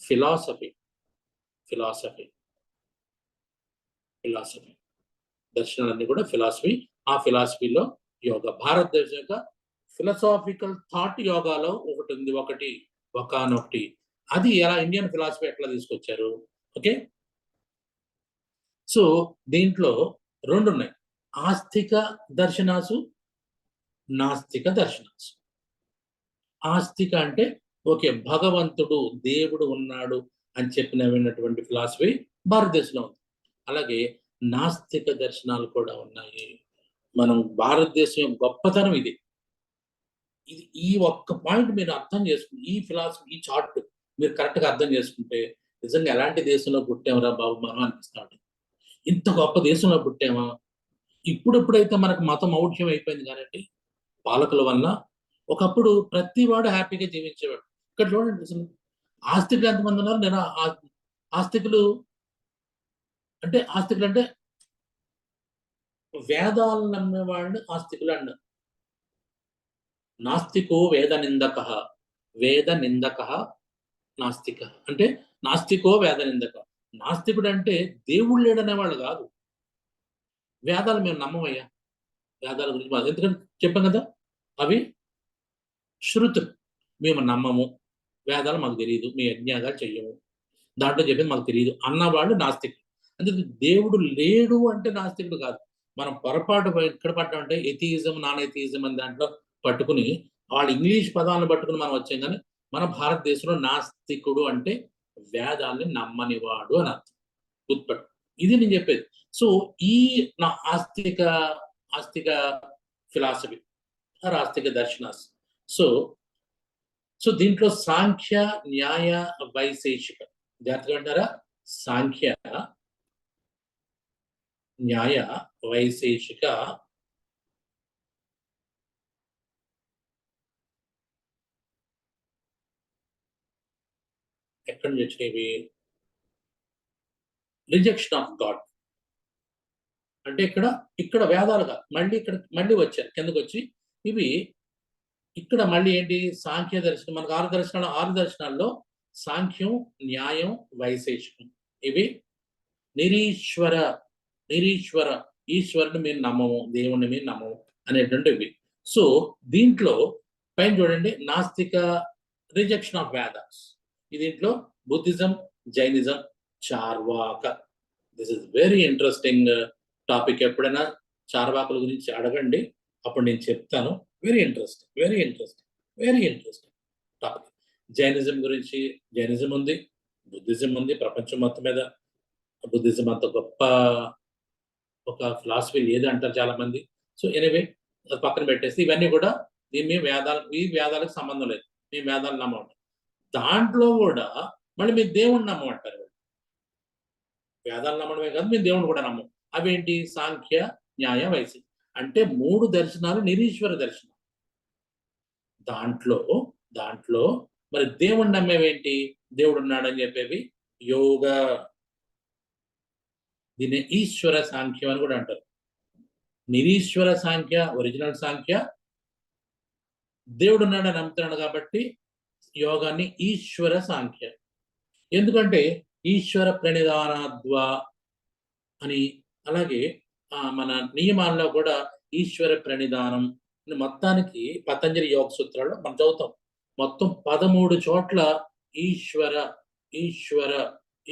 ఫిలాసఫీ దర్శనాలన్నీ కూడా ఫిలాసఫీ. ఆ ఫిలాసఫీలో యోగా, భారతదేశం యొక్క ఫిలసాఫికల్ థాట్ యోగాలో ఒకటి ఉంది, ఒకనొకటి. అది ఎలా ఇండియన్ ఫిలాసఫీ ఎట్లా తీసుకొచ్చారు? ఓకే, సో దీంట్లో 2 ఉన్నాయి, ఆస్తిక దర్శనాసు, నాస్తిక దర్శనాసు. ఆస్తిక అంటే ఓకే, భగవంతుడు, దేవుడు ఉన్నాడు అని చెప్పినటువంటి ఫిలాసఫీ భారతదేశంలో ఉంది. అలాగే నాస్తిక దర్శనాలు కూడా ఉన్నాయి. మనం భారతదేశం గొప్పతనం ఇది. ఈ ఒక్క పాయింట్ మీరు అర్థం చేసుకుంటే, ఈ ఫిలాసఫీ, ఈ చార్ట్ మీరు కరెక్ట్గా అర్థం చేసుకుంటే నిజంగా ఎలాంటి దేశంలో పుట్టామరా బాబు మనం అనిపిస్తాడు. ఇంత గొప్ప దేశంలో పుట్టామా? ఇప్పుడెప్పుడైతే మనకు మతం ఔఢ్యం అయిపోయింది కాబట్టి పాలకుల వల్ల, ఒకప్పుడు ప్రతి వాడు హ్యాపీగా జీవించేవాడు. ఇక్కడ చూడండి, అసలు ఆస్తికులు ఎంతమంది ఉన్నారు? నేను ఆస్తికులు అంటే వేదాలు నమ్మేవాడిని ఆస్తికులు అన్నారు. నాస్తికో వేద నిందక నాస్తిక అంటే నాస్తికో వేద నిందక. నాస్తికుడు అంటే దేవుడు లేడనేవాళ్ళు కాదు. వేదాలు మేము నమ్మమయ్యా, వేదాల గురించి ఎందుకంటే చెప్పాం కదా, అవి శృతులు, మేము నమ్మము, వేదాలు మాకు తెలియదు, మీ యజ్ఞాగాలు చెయ్యము, దాంట్లో చెప్పింది మాకు తెలియదు అన్నవాళ్ళు నాస్తికుడు. అంటే దేవుడు లేడు అంటే నాస్తికుడు కాదు. మనం పొరపాటు ఎక్కడ పడ్డామంటే ఎథియిజం, నాన్ ఎథియిజం అని దాంట్లో పట్టుకుని వాళ్ళు ఇంగ్లీష్ పదాలను పట్టుకుని మనం వచ్చాం. కానీ మన భారతదేశంలో నాస్తికుడు అంటే వేదాల్ని నమ్మనివాడు అని అర్థం. గుర్తుపట్టు, ఇది నేను చెప్పేది. సో ఈ నా ఆస్తిక ఫిలాసఫీ, ఆస్తిక దర్శనాస్. సో దీంట్లో సాంఖ్య, న్యాయ, వైశేషిక, జాగ్రత్తగా అంటారా? సాంఖ్య, న్యాయ, వైశేషిక, ఎక్కడి నుంచి వచ్చినవి? రిజెక్షన్ ఆఫ్ గాడ్ అంటే ఇక్కడ వేదాలుగా మళ్ళీ వచ్చారు కిందకు వచ్చి. ఇవి ఇక్కడ మళ్ళీ ఏంటి? సాంఖ్య దర్శనం. మనకు 6 దర్శనాల్లో సాంఖ్యం, న్యాయం, వైశేషికం. ఇవి నిరీశ్వర, ఈశ్వరుని మీరు నమ్మము, దేవుణ్ణి మీరు నమ్మము అనేటువంటివి. సో దీంట్లో పైన చూడండి, నాస్తిక, రిజెక్షన్ ఆఫ్ వేదాస్. దీంట్లో buddhism, jainism, Charvaka. This is very interesting topic. ఎప్పుడైనా చార్వాకుల గురించి అడగండి, అప్పుడు నేను చెప్తాను. Very interesting topic. జైనిజం గురించి, జైనిజం ఉంది, బుద్ధిజం ఉంది. ప్రపంచం మొత్తం మీద బుద్ధిజం అంత గొప్ప ఒక ఫిలాసఫీ లేదు అంటారు చాలా మంది. సో ఎనీవే, అది పక్కన పెట్టేసి ఇవన్నీ కూడా ఈ వేదాలకు సంబంధం లేదు, మీ వేదాలు నమ్మమంటారు. దాంట్లో కూడా మళ్ళీ మీరు దేవుణ్ణి నమ్మమంటారు. వేదాలు నమ్మడమే కాదు, మీరు దేవుణ్ణి కూడా నమ్మం. అవేంటి? సాంఖ్య, న్యాయ, వైశేషిక. అంటే 3 దర్శనాలు నిరీశ్వర దర్శనం. దాంట్లో మరి దేవుణ్ణి నమ్మేవేంటి? దేవుడు ఉన్నాడని చెప్పేవి యోగ. దీన్ని ఈశ్వర సాంఖ్యం అని కూడా అంటారు. నిరీశ్వర సాంఖ్య, ఒరిజినల్ సాంఖ్య, దేవుడు ఉన్నాడని నమ్ముతున్నాడు కాబట్టి యోగాన్ని ఈశ్వర సాంఖ్య. ఎందుకంటే ఈశ్వర ప్రణిధానాద్వా అని, అలాగే మన నియమాల్లో కూడా ఈశ్వర ప్రణిధానం మొత్తానికి పతంజలి యోగ సూత్రాల్లో మనం చదువుతాం. మొత్తం 13 చోట్ల ఈశ్వర ఈశ్వర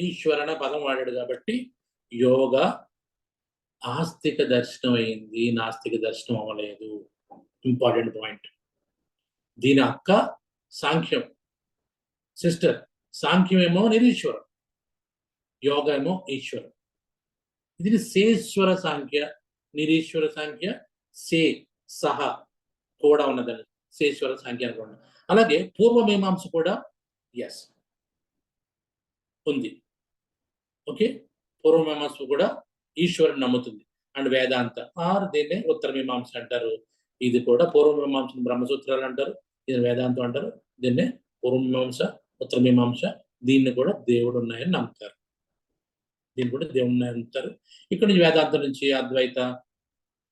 ఈశ్వర అనే పదం వాడాడు కాబట్టి యోగ ఆస్తిక దర్శనం అయింది, నాస్తిక దర్శనం అవ్వలేదు. Important point. దీని అక్క సాంఖ్యం, సిస్టర్. సాంఖ్యం ఏమో నిరీశ్వరం, యోగ ఏమో ఈశ్వరం. ఇది సేశ్వర సాంఖ్య, నిరీశ్వర సాంఖ్య, సే సహ కూడా ఉన్నదని సేశ్వర సాంఖ్య అనుకోండి. అలాగే పూర్వమీమాంస కూడా ఎస్ ఉంది. ఓకే, పూర్వమీమాంస కూడా ఈశ్వరుని నమ్ముతుంది. అండ్ వేదాంత ఆర్ దీన్నే ఉత్తర మీమాంస అంటారు. ఇది కూడా పూర్వమీమాంస బ్రహ్మసూత్రాలు అంటారు, ఇది వేదాంతం అంటారు. దీన్నే పూర్వమీమాంస, ఉత్తర మీమాంస. దీన్ని కూడా దేవుడు ఉన్నాయని నమ్ముతారు, దీన్ని కూడా దేవుడు ఉన్నాయని నమ్ముతారు. ఇక్కడ నుంచి వేదాంతం నుంచి అద్వైత,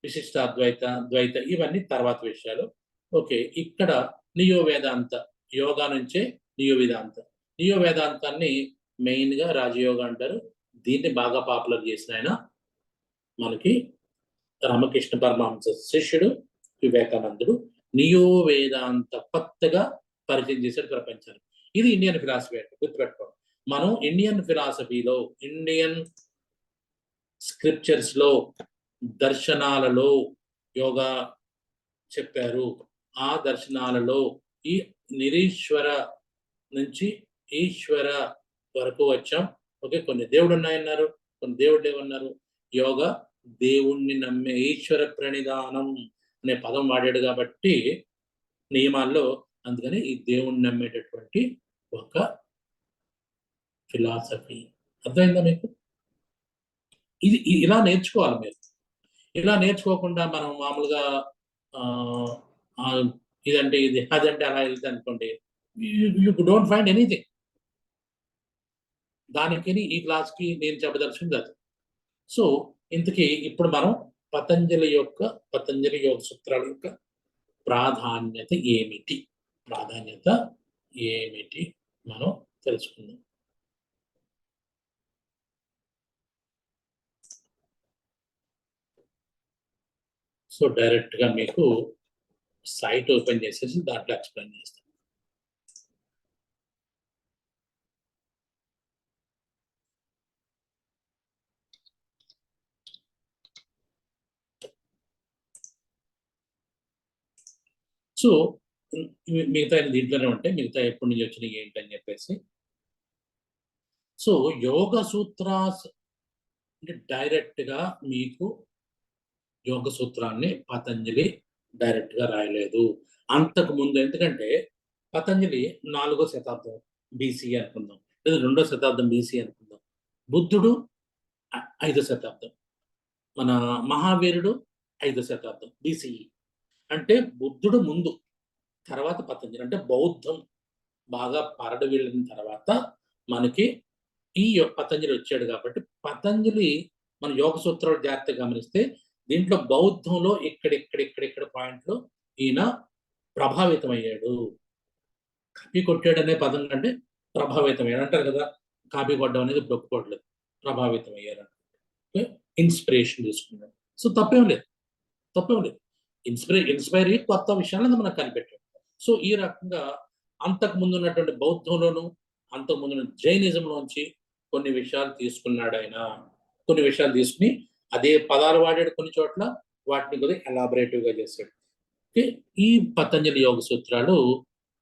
విశిష్ట అద్వైత, ద్వైత ఇవన్నీ తర్వాత విషయాలు. ఓకే, ఇక్కడ నియో వేదాంత, యోగా నుంచే నియో వేదాంత. నియో వేదాంతాన్ని మెయిన్గా రాజయోగ అంటారు. దీన్ని బాగా పాపులర్ చేసిన ఆయన మనకి రామకృష్ణ పరమహంస శిష్యుడు వివేకానందుడు. నియో వేదాంత కొత్తగా పరిచయం చేశాడు ప్రపంచానికి. ఇది ఇండియన్ ఫిలాసఫీ అంటే గుర్తుపెట్టుకోండి. మనం ఇండియన్ ఫిలాసఫీలో, ఇండియన్ స్క్రిప్చర్స్ లో, దర్శనాలలో యోగా చెప్పారు. ఆ దర్శనాలలో ఈ నిరీశ్వర నుంచి ఈశ్వర వరకు వచ్చాం. ఓకే, కొన్ని దేవుడు ఉన్నాయన్నారు, కొన్ని దేవుడు లేవన్నారు. యోగా దేవుణ్ణి నమ్మే ఈశ్వర ప్రణిధానం అనే పదం వాడాడు కాబట్టి నియమాల్లో, అందుకని ఈ దేవుణ్ణి నమ్మేటటువంటి ఒక ఫిలాసఫీ. అర్థమైందా మీకు? ఇది ఇలా నేర్చుకోవాలి మీరు. ఇలా నేర్చుకోకుండా మనం మామూలుగా ఇదంటే ఇది, అదంటే అలా వెళ్తే అనుకోండి, యూ డోంట్ ఫైండ్ ఎనీథింగ్. దానికి ఈ క్లాస్కి నేను చెప్పదలుచుకుంది అది. సో ఇంతకీ ఇప్పుడు మనం పతంజలి యోగ సూత్రాల యొక్క ప్రాధాన్యత ఏమిటి, మనం తెలుసుకుందాం. సో డైరెక్ట్గా మీకు సైట్ ఓపెన్ చేసేసి దాంట్లో ఎక్స్ప్లెయిన్ చేస్తాను. సో మిగతా దీంట్లోనే ఉంటాయి, మిగతా ఎప్పటి నుంచి వచ్చినాయి ఏంటని చెప్పేసి. సో యోగ సూత్రాస్ అంటే డైరెక్ట్గా మీకు యోగ సూత్రాన్ని పతంజలి డైరెక్ట్గా రాయలేదు. అంతకు ముందు, ఎందుకంటే పతంజలి 4వ శతాబ్దం బీసీ అనుకుందాం, లేదా 2వ శతాబ్దం బీసీ అనుకుందాం. బుద్ధుడు 5వ శతాబ్దం, మన మహావీరుడు 5వ శతాబ్దం బీసీఈ. అంటే బుద్ధుడు ముందు, తర్వాత పతంజలి. అంటే బౌద్ధం బాగా పరడు వెళ్ళిన తర్వాత మనకి ఈ పతంజలి వచ్చాడు. కాబట్టి మన యోగ సూత్రాలు జాగ్రత్తగా గమనిస్తే దీంట్లో బౌద్ధంలో ఇక్కడ పాయింట్లు ఈయన ప్రభావితమయ్యాడు. కాపీ కొట్టాడు అనే పదం కంటే ప్రభావితమయ్యాడు అంటారు కదా. కాపీ కొట్టడం అనేది ఇప్పుడు ఒప్పుకోవట్లేదు, ప్రభావితమయ్యారు. ఇన్స్పిరేషన్ తీసుకున్నాడు. సో తప్పేం లేదు. ఇన్స్పైర్ అయ్యి కొత్త విషయాలను మనకు కనిపెట్టాడు. సో ఈ రకంగా అంతకు ముందు ఉన్నటువంటి బౌద్ధంలోను, అంతకు ముందు జైనిజంలోంచి కొన్ని విషయాలు తీసుకున్నాడు ఆయన. కొన్ని విషయాలు తీసుకుని అదే పదాలు వాడాడు, కొన్ని చోట్ల వాటిని కొద్దిగా ఎలాబరేటివ్గా చేశాడు. ఓకే, ఈ పతంజలి యోగ సూత్రాలు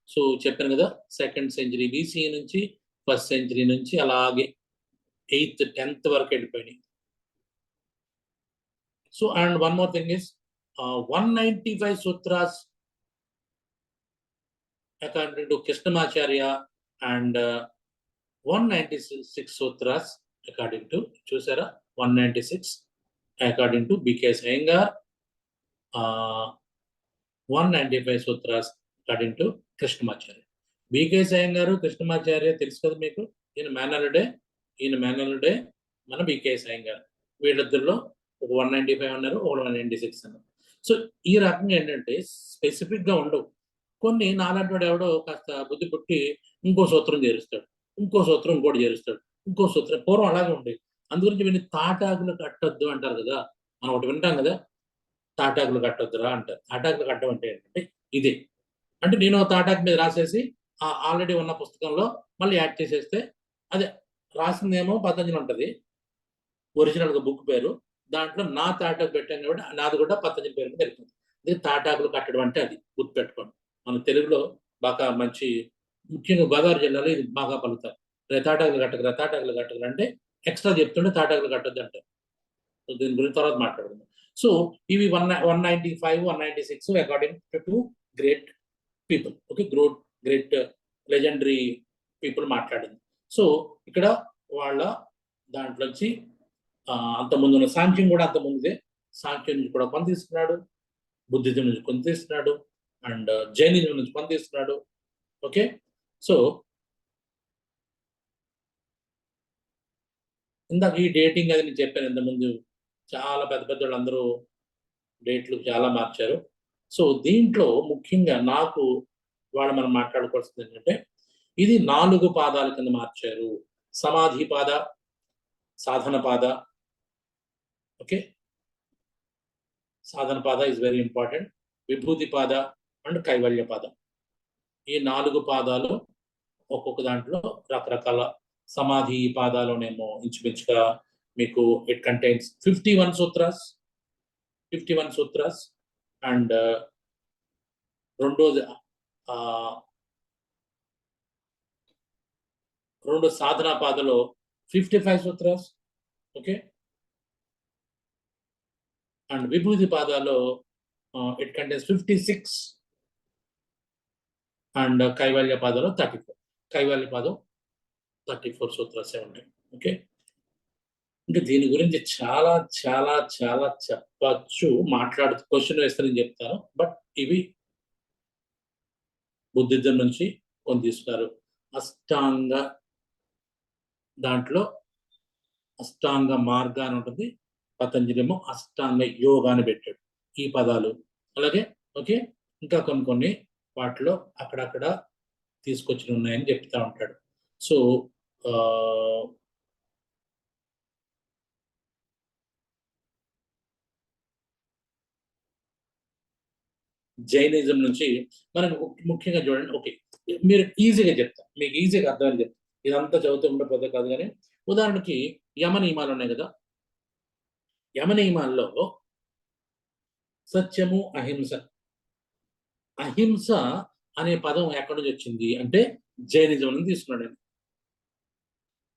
సో చెప్పాను కదా, 2nd సెంచరీ బీసీ నుంచి 1st సెంచరీ నుంచి అలాగే 8th 10th వరకు వెళ్ళిపోయినాయి. So and one more thing is 195 sutras according to Krishnamacharya and 196 sutras according to, చూసారా, 196 according to B.K. Iyengar, 195 sutras according to Krishnamacharya. B.K. Iyengar, Krishnamacharya తెలుసు కదా మీకు. ఈయన మేనలుడే మన B.K. Iyengar. వీళ్ళిద్దరిలో ఒక 195 అన్నారు, ఒక 196 అన్నారు. సో ఈ రకంగా ఏంటంటే స్పెసిఫిక్గా ఉండవు, కొన్ని నాలాంటి వాడు ఎవడో కాస్త బుద్ధి పుట్టి ఇంకో సూత్రం చేరుస్తాడు, ఇంకో సూత్రం ఇంకోటి చేరుస్తాడు, ఇంకో సూత్రం. పూర్వం అలాగే ఉండేది. అందుగురించి వీళ్ళు తాటాకులు కట్టొద్దు అంటారు కదా, మనం ఒకటి వింటాం కదా, తాటాకులు కట్టొద్దురా అంటారు. తాటాకులు కట్టడం అంటే ఏంటంటే ఇదే. అంటే నేను తాటాకు మీద రాసేసి ఆల్రెడీ ఉన్న పుస్తకంలో మళ్ళీ యాడ్ చేసేస్తే అదే రాసిందేమో పతంజలి ఉంటుంది, ఒరిజినల్గా బుక్ పేరు, దాంట్లో నా తాటాకు పెట్టాను కాబట్టి నాది కూడా పతంజలి పేరు మీద వెళ్తుంది. ఇది తాటాకులు కట్టడం అంటే అది గుర్తుపెట్టుకోండి. మన తెలుగులో బాగా మంచి, ముఖ్యంగా గోదావరి జిల్లాలో ఇది బాగా పలుకుతారు. తాటాకులు కట్టకరా అంటే ఎక్స్ట్రా చెప్తుంటే తాటాకులు కట్టొద్దు అంటారు. సో దీని గురించి తర్వాత మాట్లాడుకుందాం. సో ఇవి 195, 196 according to great people. Okay, great legendary people మాట్లాడింది. సో ఇక్కడ వాళ్ళ దాంట్లోంచి అంతకుముందు ఉన్న సాంఖ్యం కూడా అంతకుముందే, సాంఖ్యం నుంచి కూడా కొంత తీసుకున్నాడు, బుద్ధిజం నుంచి కొంత తీసుకున్నాడు, అండ్ జైనిజం నుంచి కొంత తీసుకున్నాడు. ఓకే, సో ఇందాక ఈ డేటింగ్ అది నేను చెప్పాను ఇంతకుముందు, చాలా పెద్ద పెద్ద వాళ్ళందరూ డేట్లు చాలా మార్చారు. సో దీంట్లో ముఖ్యంగా నాకు మనం మాట్లాడుకోవాల్సింది ఏంటంటే, ఇది 4 పాదాల కింద మార్చారు. సమాధి పాద, సాధన పాద. ఓకే, సాధన పాద ఇస్ వెరీ ఇంపార్టెంట్. విభూతి పాద అండ్ కైవల్య పాద. ఈ 4 పాదాలు ఒక్కొక్క దాంట్లో రకరకాల. సమాధి పాదాలోనేమో ఇంచుమించుగా మీకు ఇట్ కంటైన్స్ 51 సూత్రాస్ అండ్ రెండో సాధనా పాదలో 55 సూత్రాస్. ఓకే, అండ్ విభూతి పాదాలో it contains 56 and Kaivalya పాదలో 34. Kaivalya పాదం 34 సూత్రాసే ఉంటాయి. ఓకే, ఇంకా దీని గురించి చాలా చాలా చాలా చెప్పచ్చు, క్వశ్చన్ వేస్తారని చెప్తాను. బట్ ఇవి బుద్ధిజం నుంచి కొన్ని తీసుకున్నారు. అష్టాంగ, దాంట్లో అష్టాంగ మార్గ అని ఉంటుంది, పతంజలి ఏమో అష్టాంగ యోగా అని పెట్టాడు ఈ పదాలు. అలాగే ఓకే, ఇంకా కొన్ని వాటిలో అక్కడక్కడ తీసుకొచ్చి ఉన్నాయని చెప్తా ఉంటాడు. సో జైనిజం నుంచి మనకు ముఖ్యంగా చూడండి. ఓకే, మీరు ఈజీగా చెప్తా, మీకు ఈజీగా అర్థమని చెప్తా, ఇదంతా చదువుతూ ఉండే పెద్ద కాదు. కానీ ఉదాహరణకి యమ నియమాలు ఉన్నాయి కదా, యమ నియమాల్లో సత్యము, అహింస. అహింస అనే పదం ఎక్కడి నుంచి వచ్చింది అంటే జైనిజం నుంచి తీసుకున్నాడు.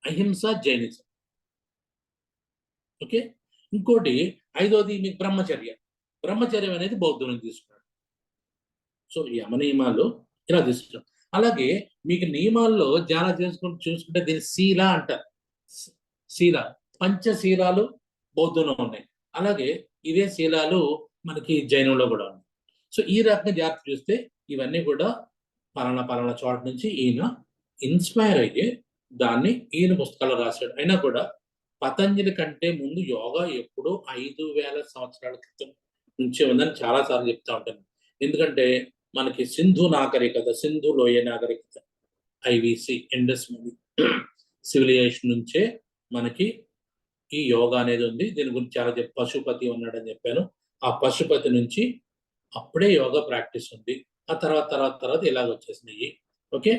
అహింస జైనిజం. ఓకే, ఇంకోటి 5వది మీకు బ్రహ్మచర్యం అనేది బౌద్ధం నుంచి తీసుకున్నాడు. సో యమ నియమాలు ఇలా తీసుకున్నాం. అలాగే మీకు నియమాల్లో చాలా చూసుకుంటే దీన్ని శీల అంటారు. శీల, పంచశీలాలు బౌద్ధంలో ఉన్నాయి. అలాగే ఇవే శీలాలు మనకి జైనంలో కూడా ఉన్నాయి. సో ఈ రకంగా జాగ్రత్త చూస్తే ఇవన్నీ కూడా పలానా చోట నుంచి ఈయన ఇన్స్పైర్ అయ్యి దాన్ని ఈయన పుస్తకాలు రాశాడు. అయినా కూడా పతంజలి కంటే ముందు యోగా ఎప్పుడో 5000 సంవత్సరాల క్రితం నుంచే ఉందని చాలాసార్లు చెప్తా ఉంటాను. ఎందుకంటే మనకి సింధు లోయ నాగరికత, ఐవిసి, ఇండస్ వ్యాలీ సివిలైజేషన్ నుంచే మనకి ఈ యోగా అనేది ఉంది. దీని గురించి చాలా పశుపతి ఉన్నాడని చెప్పాను. ఆ పశుపతి నుంచి అప్పుడే యోగా ప్రాక్టీస్ ఉంది. ఆ తర్వాత ఇలాగ వచ్చేసినాయి. ఓకే,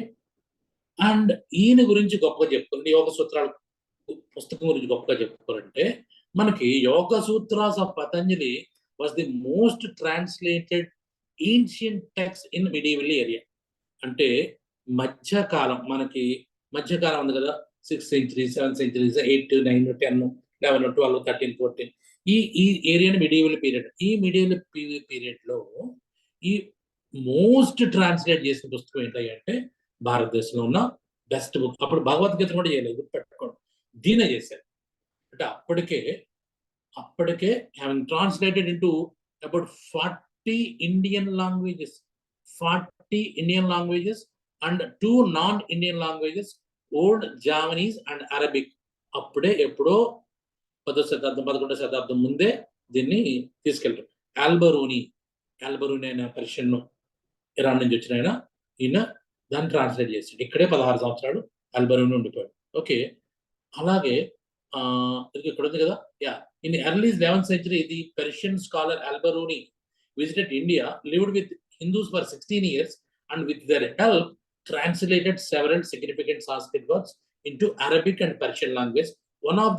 అండ్ ఈయన గురించి గొప్పగా చెప్పుకోండి, యోగ సూత్రాలు పుస్తకం గురించి గొప్పగా చెప్పుకోవాలంటే మనకి Yoga Sutras of Patanjali was the most translated ancient text in medieval area. అంటే మధ్యకాలం, మనకి మధ్యకాలం ఉంది కదా, 6th century, 7th century, 8, 9, 10, 11, 12, 13, 14, ఈ ఏరియాని మిడివల్ పీరియడ్. ఈ మిడివల్ పీరియడ్ లో ఈ మోస్ట్ ట్రాన్స్లేట్ చేసిన పుస్తకం ఏంటంటే భారతదేశంలో ఉన్న బెస్ట్ బుక్. అప్పుడు భగవద్గీత కూడా చేయలేదు, గుర్తుపెట్టుకోండి, దీనే చేశారు. అంటే అప్పటికే having translated into about 40 Indian languages, 40 Indian languages and 2 non-Indian languages, Old Javanese and Arabic. అప్పుడే ఎప్పుడో 10వ శతాబ్దం 11వ శతాబ్దం ముందే దీన్ని తీసుకెళ్తారు. ఆల్బరూని అయిన పర్షియన్ ఇరాన్ నుంచి వచ్చిన ఈయన దాన్ని ట్రాన్స్లేట్ చేసాడు. ఇక్కడే 16 సంవత్సరాలు అల్బరూని ఉండిపోయాడు. ఓకే, అలాగే ఇక్కడ ఉంది కదా, yeah, in early 11th century the Persian scholar Alberuni visited India, lived with Hindus for 16 years, and with their help translated several significant Sanskrit words into Arabic and Persian language. One of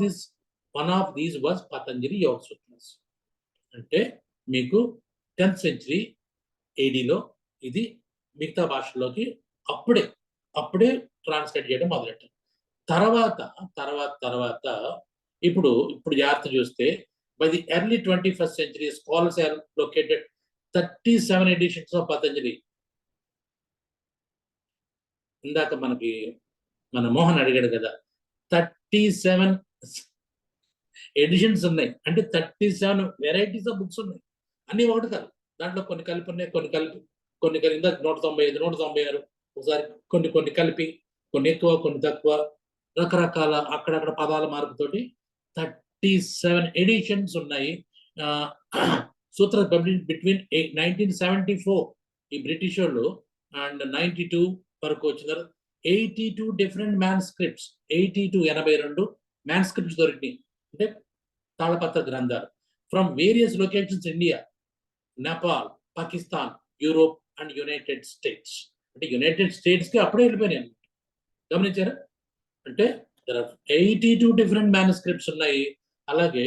these was Patanjali Yoga Sutras. అంటే మీకు 10th century AD లో ఇది మిగతా భాషల్లోకి అప్పుడే translate చేయడం మొదలెట్టారు. తర్వాత ఇప్పుడు జాగ్రత్త చూస్తే by the early 21st century, scholars have located 37 editions of Patanjali. ఇందాక మన మోహన్ అడిగాడు కదా, 37 ఎడిషన్స్ ఉన్నాయి, అంటే 37 వెరైటీస్ ఆఫ్ బుక్స్ ఉన్నాయి. అన్ని ఒకటి కాదు, దాంట్లో కొన్ని కలిపి ఉన్నాయి, కొన్ని ఇందాక 195, 196, ఒకసారి కొన్ని కలిపి, కొన్ని ఎక్కువ కొన్ని తక్కువ, రకరకాల అక్కడక్కడ పదాల మార్పుతోటి 37 ఎడిషన్స్ ఉన్నాయి. సూత్ర పబ్లిష్ బిట్వీన్ 1974 ఈ బ్రిటిష్ వాళ్ళు అండ్ 92 వరకు వచ్చిన 82 డిఫరెంట్ మ్యాన్స్క్రిప్ట్స్, 82 మ్యాన్స్క్రిప్ట్స్ దొరికినాయి, అంటే తాళపత్ర గ్రంథాలు from various locations, India, Nepal, Pakistan, Europe and United states. అంటే యునైటెడ్ స్టేట్స్కి అప్పుడే వెళ్ళిపోయినాయి అన్నమాట. గమనించారా? అంటే 82 డిఫరెంట్ మ్యానుస్క్రిప్ట్స్ ఉన్నాయి. అలాగే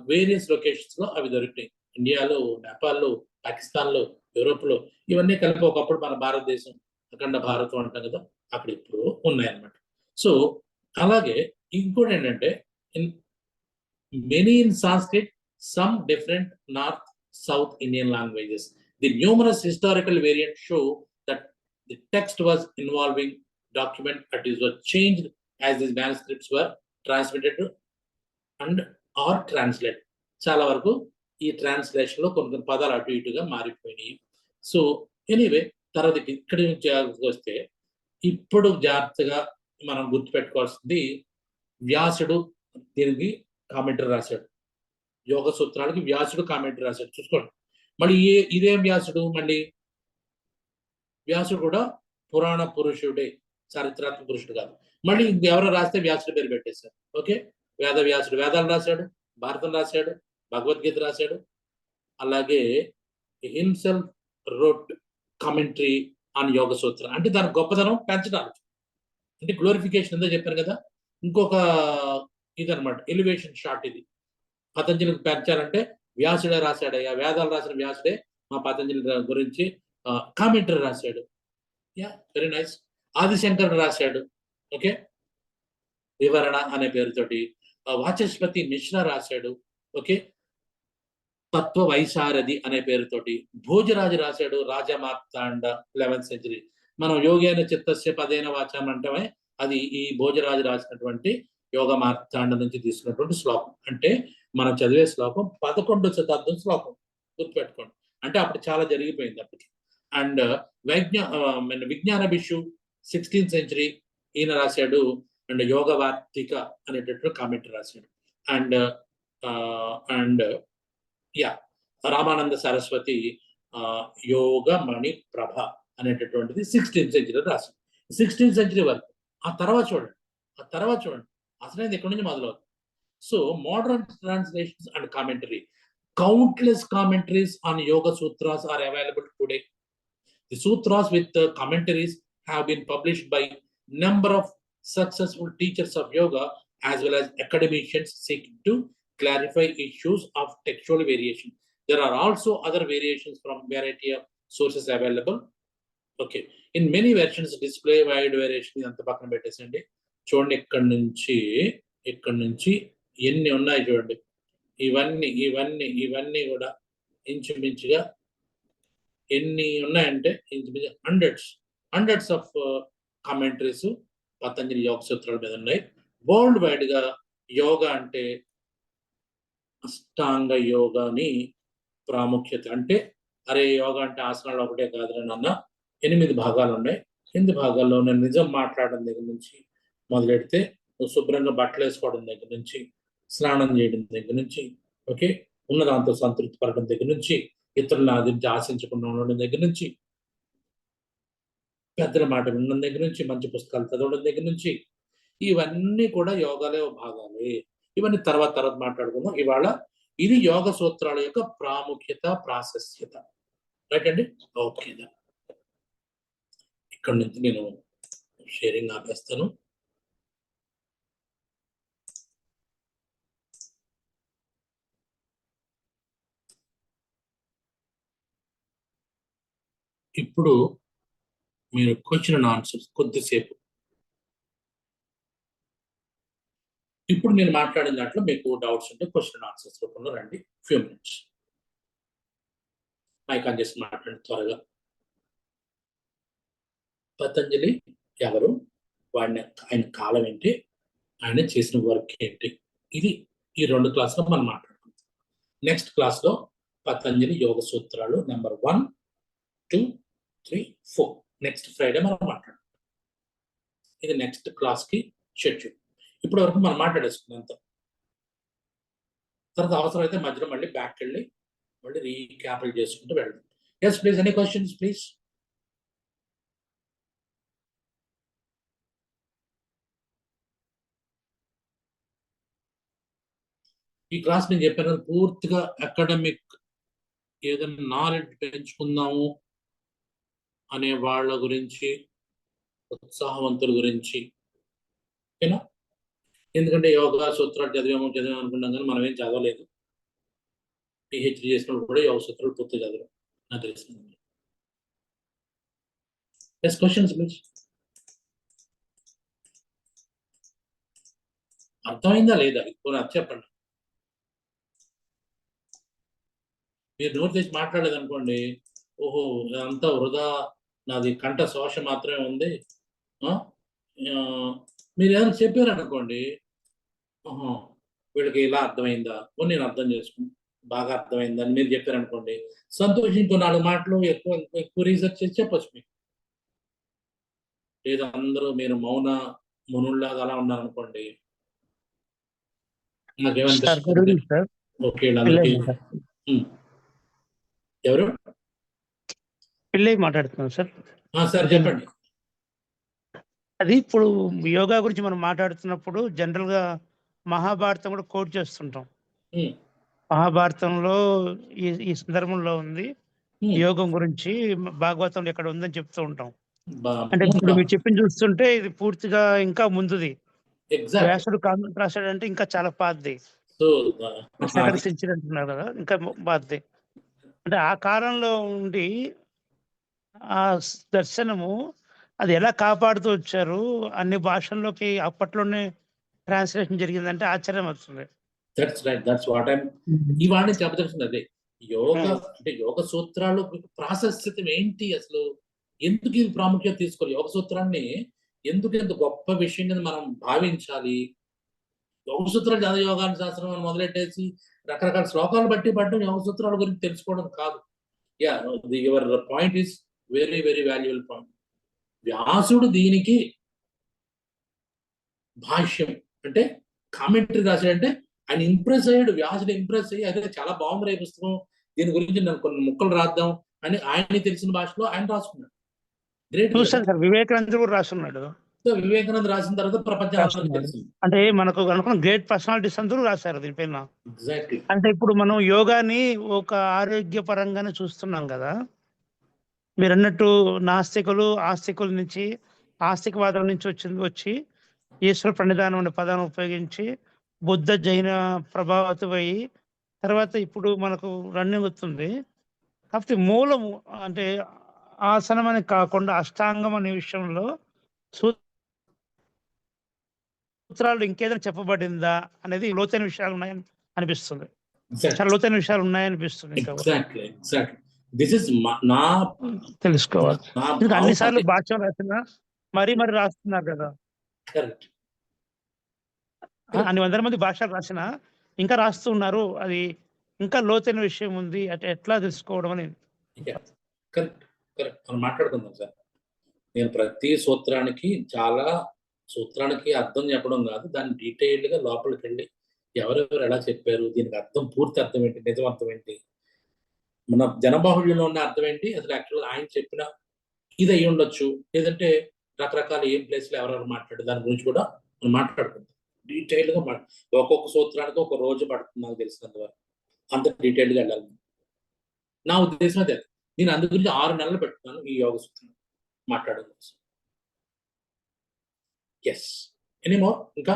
వేరియస్ లొకేషన్స్ లో అవి దొరికినాయి. ఇండియాలో, నేపాల్లో, పాకిస్తాన్లో, యూరోప్లో, ఇవన్నీ కలిపి ఒకప్పుడు మన భారతదేశం, అఖండ భారతం అంటాం కదా, అక్కడ ఇప్పుడు ఉన్నాయన్నమాట. సో అలాగే ఇంకోటి ఏంటంటే, many in Sanskrit, some different north south Indian languages. The numerous historical variant show that the text was involving document that is was changed as these manuscripts were transmitted and or translated. చాలా వరకు ఈ translation లో కొన్ని పదాలు అటు ఇటుగా మారిపోయినాయి. So anyway, తర్వాత ఇక్కడ నుంచి వస్తే ఇప్పుడు జాగ్రత్తగా మనం గుర్తుపెట్టుకోవాల్సింది, వ్యాసుడు దీనికి కామెంటరీ రాశాడు. యోగ సూత్రాలకి వ్యాసుడు కామెంటరీ రాశాడు. చూసుకోండి, మళ్ళీ ఇదేం వ్యాసుడు, మళ్ళీ వ్యాసుడు కూడా పురాణ పురుషుడే, చారిత్రాత్మక పురుషుడు కాదు. మళ్ళీ ఎవరో రాస్తే వ్యాసుడు పేరు పెట్టేశారు. ఓకే, వ్యాసుడు వేదాలు రాశాడు, భారతం రాశాడు, భగవద్గీత రాశాడు. అలాగే హిమ్సెల్ఫ్ రోట్ కామెంటరీ ఆన్ యోగ సూత్ర. అంటే దాని గొప్పతనం పెంచడానికి, అంటే గ్లోరిఫికేషన్ ఎంతో చెప్పాను కదా. ఇంకొక ఇదనమాట, ఎలివేషన్ షాట్ ఇది. పతంజలికి పెంచాలంటే వ్యాసుడే రాశాడయ్యా, వేదాలు రాసిన వ్యాసుడే మా పతంజలి గురించి కామెంటరీ రాశాడు. Yeah, very nice. ఆదిశంకరుడు రాశాడు. ఓకే, వివరణ అనే పేరుతోటి. వాచస్పతి మిశ్రా రాశాడు. ఓకే, తత్వ వైశారథి అనే పేరుతోటి. భోజరాజు రాశాడు రాజమార్తాండ 11th century. మనం యోగేన చిత్తస్య పదేన వాచాం అంటమే, అది ఈ భోజరాజు రాసినటువంటి యోగ మార్తాండ నుంచి తీసుకున్నటువంటి శ్లోకం. అంటే మనం చదివే శ్లోకం 11వ శతాబ్దం శ్లోకం, గుర్తుపెట్టుకోండి. అంటే అప్పుడు చాలా జరిగిపోయింది అప్పటికి. అండ్ విజ్ఞాన భిషు 16th century ఈయన రాశాడు. అండ్ యోగ వార్తిక అనేటటువంటి కామెంటరీ రాశాడు. అండ్ రామానంద సరస్వతి యోగ మణి ప్రభ అనేటటువంటిది 16th century రాశాడు. 16th century వరకు. ఆ తర్వాత చూడండి అసలు ఎక్కడి నుంచి మొదలవుతుంది. So modern translations and commentary, countless commentaries on yoga sutras are available today. The sutras with commentaries have been published by number of successful teachers of yoga as well as academicians seeking to clarify issues of textual variation. There are also other variations from variety of sources available. Okay, in many versions display wide variation. అంత పక్కన పెట్టేసండి. చూడండి, ఇక్కడ నుంచి ఎన్ని ఉన్నాయి చూడండి. ఇవన్నీ కూడా ఇంచుమించుగా ఎన్ని ఉన్నాయంటే ఇంచుమించు హండ్రెడ్స్ ఆఫ్ కామెంటరీస్ పతంజలి యోగ సూత్రాల మీద ఉన్నాయి. వరల్డ్ వైడ్ గా యోగా అంటే అష్టాంగ యోగాని ప్రాముఖ్యత. అంటే అరే యోగా అంటే ఆసనాలు ఒకటే కాదు నాన్న, 8 భాగాలు ఉన్నాయి. 8 భాగాల్లో నేను నిజం మాట్లాడడం దగ్గర నుంచి మొదలెడితే, నువ్వు శుభ్రంగా బట్టలు వేసుకోవడం దగ్గర నుంచి, స్నానం చేయడం దగ్గర నుంచి, ఓకే, ఉన్న దాంతో సంతృప్తి పడడం దగ్గర నుంచి, ఇతరులను ఆశించకుండా ఉండడం దగ్గర నుంచి, పెద్దల మాట వినడం దగ్గర నుంచి, మంచి పుస్తకాలు చదవడం దగ్గర నుంచి, ఇవన్నీ కూడా యోగాలో భాగాలే. ఇవన్నీ తర్వాత మాట్లాడుకుందాం. ఇవాళ ఇది యోగ సూత్రాల యొక్క ప్రాముఖ్యత, ప్రాశస్త్యత. రైట్ అండి? ఓకే. ఇక్కడ నుంచి నేను షేరింగ్ ఆపేస్తాను. ఇప్పుడు మీరు క్వశ్చన్ అండ్ ఆన్సర్స్ కొద్దిసేపు, ఇప్పుడు నేను మాట్లాడిన దాంట్లో మీకు డౌట్స్ ఉంటే క్వశ్చన్ అండ్ ఆన్సర్స్ రూపంలో రండి. ఫ్యూ మినిట్స్ మైక్ ఆన్ చేసి మాట్లాడండి త్వరగా. పతంజలి ఎవరు, ఆయన కాలం ఏంటి, ఆయన చేసిన వర్క్ ఏంటి, ఇది ఈ 2 క్లాసులో మనం మాట్లాడుకుంటాం. నెక్స్ట్ క్లాస్లో పతంజలి యోగ సూత్రాలు నెంబర్ 1, 2, 3, 4 నెక్స్ట్ ఫ్రైడే మనం మాట్లాడుకుంటాం. ఇది నెక్స్ట్ క్లాస్కి షెడ్యూల్. ఇప్పటి వరకు మనం మాట్లాడేసుకున్నాం. తర్వాత అవసరం అయితే మధ్యలో మళ్ళీ బ్యాక్ వెళ్ళి మళ్ళీ రీక్యాపిల్ చేసుకుంటూ వెళ్దాం. Yes please, any questions please. ఈ క్లాస్ నేను చెప్పాను పూర్తిగా అకాడమిక్ ఏదైనా నాలెడ్జ్ పెంచుకుందాము అనే వాళ్ళ గురించి, ఉత్సాహవంతుల గురించి, ఓకేనా? ఎందుకంటే యోగా సూత్రాలు చదివాము అనుకున్నాం కానీ మనం ఏం చదవలేదు. పిహెచ్డి చేసినప్పుడు కూడా యోగ సూత్రాలు పూర్తి చదివాం నాకు తెలిసింది. Yes questions please. అర్థమైందా లేదా ఇప్పుడు అది చెప్పండి. మీరు నోరు తెచ్చి మాట్లాడలేదు అనుకోండి, ఓహో అంతా వృధా, నాది కంఠ శోష మాత్రమే ఉంది. మీరు ఏదైనా చెప్పారు అనుకోండి, ఓహో వీళ్ళకి ఇలా అర్థమైందా, నేను అర్థం చేసుకుని బాగా అర్థమైందా అని మీరు చెప్పారు అనుకోండి, సంతోషించు 4 మాటలు ఎక్కువ రీసెర్చ్ చేసి చెప్పచ్చు మీకు. లేదా అందరూ మీరు మౌన మునుల్లాగా అలా ఉన్నారనుకోండి, నాకేమనిపిస్తుంది, ఓకే అందరికీ. ఎవరు పిల్లై మాట్లాడుతున్నాం సార్. సార్ చెప్పండి. అది ఇప్పుడు యోగా గురించి మనం మాట్లాడుతున్నప్పుడు జనరల్ గా మహాభారతం కూడా కోట్ చేస్తుంటాం. మహాభారతంలో ఈ సందర్భంలో ఉంది, యోగం గురించి భాగవతంలో ఎక్కడ ఉందని చెప్తూ ఉంటాం. అంటే ఇప్పుడు మీరు చెప్పింది చూస్తుంటే ఇది పూర్తిగా ఇంకా ముందుది. వ్యాసుడు కామెంట్ రాశాడంటే ఇంకా చాలా పాతది. సెకండ్ సెంచరీ అంటున్నారు కదా, ఇంకా పాతది. అంటే ఆ కాలంలో ఉండి ఆ దర్శనము అది ఎలా కాపాడుతూ వచ్చారు, అన్ని భాషల్లోకి అప్పట్లోనే ట్రాన్స్లేషన్ జరిగిందంటే ఆశ్చర్యం వస్తుంది. That's right, that's what I'm ఇవాళ చెప్పదలుచుకుంది. అదే యోగ అంటే యోగ సూత్రాలు ప్రాశస్త్యం ఏంటి, అసలు ఎందుకు ఇది ప్రాముఖ్యత తీసుకోవాలి, యోగ సూత్రాన్ని ఎందుకు ఎంత గొప్ప విషయం కింద మనం భావించాలి. యోగ సూత్రాలు చదివే యోగాన్ని శాస్త్రం అని మొదలెట్టేసి రకరకాల శ్లోకాలు బట్టి పడడం యోగ సూత్రాల గురించి తెలుసుకోవడం కాదు. Yeah, your point is very very valuable point. వ్యాసుడు దీనికి భాష్యం అంటే కామెంటరీ రాశాడంటే ఆయన ఇంప్రెస్ అయ్యాడు, వ్యాసుడు ఇంప్రెస్ అయ్యి అదే చాలా బాగుంది పుస్తకం, దీని గురించి నేను కొన్ని ముక్కలు రాద్దాం అని ఆయన తెలిసిన భాషలో ఆయన రాసుకున్నాడు. గ్రేట్. వివేకానంద కూడా రాసుకున్నాడు. వివేకానంద రాసిన తర్వాత ప్రపంచానికి తెలిసింది. అంటే మనకు అనుకున్న గ్రేట్ పర్సనాలిటీస్ అందరూ రాశారు దీనిపైన. ఎగ్జాక్ట్లీ. అంటే ఇప్పుడు మనం యోగాని ఒక ఆరోగ్యపరంగానే చూస్తున్నాం కదా. మీరు అన్నట్టు నాస్తికులు ఆస్తికుల నుంచి, ఆస్తికవాదుల నుంచి వచ్చి ఈశ్వర ప్రణిధానం అనే పదాన్ని ఉపయోగించి బుద్ధ జైన ప్రభావితం అయ్యి తర్వాత ఇప్పుడు మనకు రన్నింగ్ అవుతుంది. కాకపోతే మూలము అంటే ఆసనం అని కాకుండా అష్టాంగం అనే విషయంలో సూత్రాలు ఇంకేదైనా చెప్పబడిందా అనేది లోతైన విషయాలు ఉన్నాయని అనిపిస్తుంది. చాలా లోతైన విషయాలు ఉన్నాయనిపిస్తుంది. తెలుసుకోవాలి. అన్నిసార్లు భాష్యం రాసినా మరీ రాస్తున్నారు కదా, అన్ని 100 మంది భాషలు రాసినా ఇంకా రాస్తూ ఉన్నారు. అది ఇంకా లోతైన విషయం ఉంది, అంటే ఎట్లా తెలుసుకోవడం అని. కరెక్ట్ కరెక్ట్ మనం మాట్లాడుకుందాం సార్. నేను ప్రతి సూత్రానికి అర్థం చెప్పడం కాదు, దాన్ని డీటెయిల్డ్ గా లోపలికి వెళ్ళి ఎవరెవరు ఎలా చెప్పారు, దీనికి అర్థం పూర్తి అర్థం ఏంటి, నిజం అర్థం ఏంటి, మన జనబాహుళ్యంలో ఉన్న అర్థం ఏంటి, అసలు యాక్చువల్గా ఆయన చెప్పిన ఇది అయ్యి ఉండొచ్చు, లేదంటే రకరకాల ఏం ప్లేస్లో ఎవరెవరు మాట్లాడే దాని గురించి కూడా మనం మాట్లాడుకుంటాం డీటెయిల్గా. ఒక్కొక్క సూత్రానికి ఒక రోజు పడుతుంది నాకు తెలిసినంత వరకు, అంత డీటెయిల్గా వెళ్ళాలి. నా ఉద్దేశం అదే. నేను అందు గురించి 6 నెలలు పెట్టుకున్నాను ఈ యోగ సూత్రం మాట్లాడడం కోసం. Yes, anymore? ఇంకా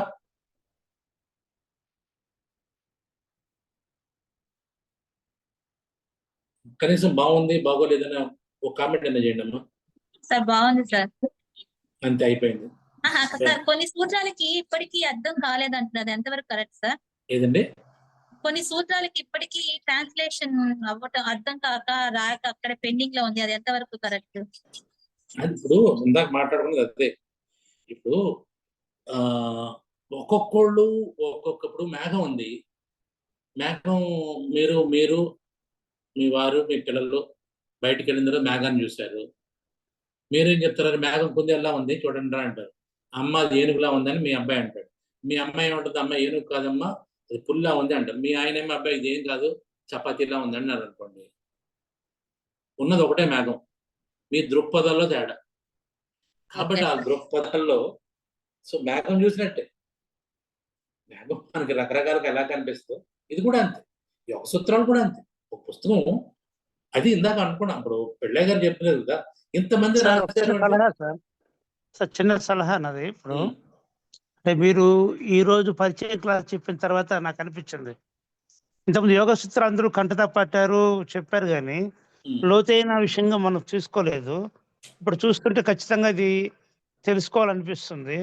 కనీసం బాగుంది బాగోలేదని ఒక కామెంట్ అయినా చేయండి అమ్మా. సార్ బాగుంది సార్. అంతే, అయిపోయింది. సార్ కొన్ని సూత్రాలకి ఇప్పటికీ అర్థం కాలేదంటున్నారు, ఎంతవరకు కరెక్ట్ సార్? ఏదండి? కొన్ని సూత్రాలకి ఇప్పటికీ ట్రాన్స్లేషన్ అవ్వటం, అర్థం కాక రాక అక్కడ పెండింగ్ లో ఉంది, అది ఎంతవరకు కరెక్ట్? అది ఇప్పుడు ఇందాక మాట్లాడుకున్నది అదే. ఇప్పుడు ఒక్కొక్కళ్ళు ఒక్కొక్కప్పుడు మేఘం ఉంది. మేఘం మీరు మీరు మీ వారు మీ పిల్లలు బయటికి వెళ్ళిన తర్వాత మేఘాన్ని చూశారు. మీరేం చెప్తారు? మేఘం కుందేలా ఉంది చూడండి రా అంటారు. అమ్మ అది ఏనుగులా ఉందని మీ అబ్బాయి అంటాడు. మీ అమ్మాయి ఏమంటుంది? అమ్మ ఏనుగు కాదమ్మా అది పుల్లా ఉంది అంటారు. మీ ఆయన ఏమో అబ్బాయి ఇది ఏం కాదు చపాతీలా ఉంది అన్నారు అనుకోండి. ఉన్నది ఒకటే మేఘం, మీ దృక్పథంలో తేడా. కాబట్టి ఆ దృక్పథంలో సో మేఘం చూసినట్టే. మేఘం మనకి రకరకాలుగా ఎలా కనిపిస్తుందో ఇది కూడా అంతే, యోగ సూత్రాలు కూడా అంతే. ఒక పుస్తకం అది ఇందాక అనుకున్నాం, ఇప్పుడు పెళ్ళయ్య గారు చెప్పలేదు కదా ఇంతమంది సార్ ఒక చిన్న సలహా సార్. సార్ చిన్న సలహా నాది. ఇప్పుడు అంటే మీరు ఈ రోజు పరిచయ క్లాస్ చెప్పిన తర్వాత నాకు అనిపించింది, ఇంతకుముందు యోగ సూత్రాలు అందరూ కంటతా పట్టారు చెప్పారు, కానీ లోతైన విషయంగా మనం చూసుకోలేదు. ఇప్పుడు చూస్తుంటే ఖచ్చితంగా ఇది తెలుసుకోవాలనిపిస్తుంది.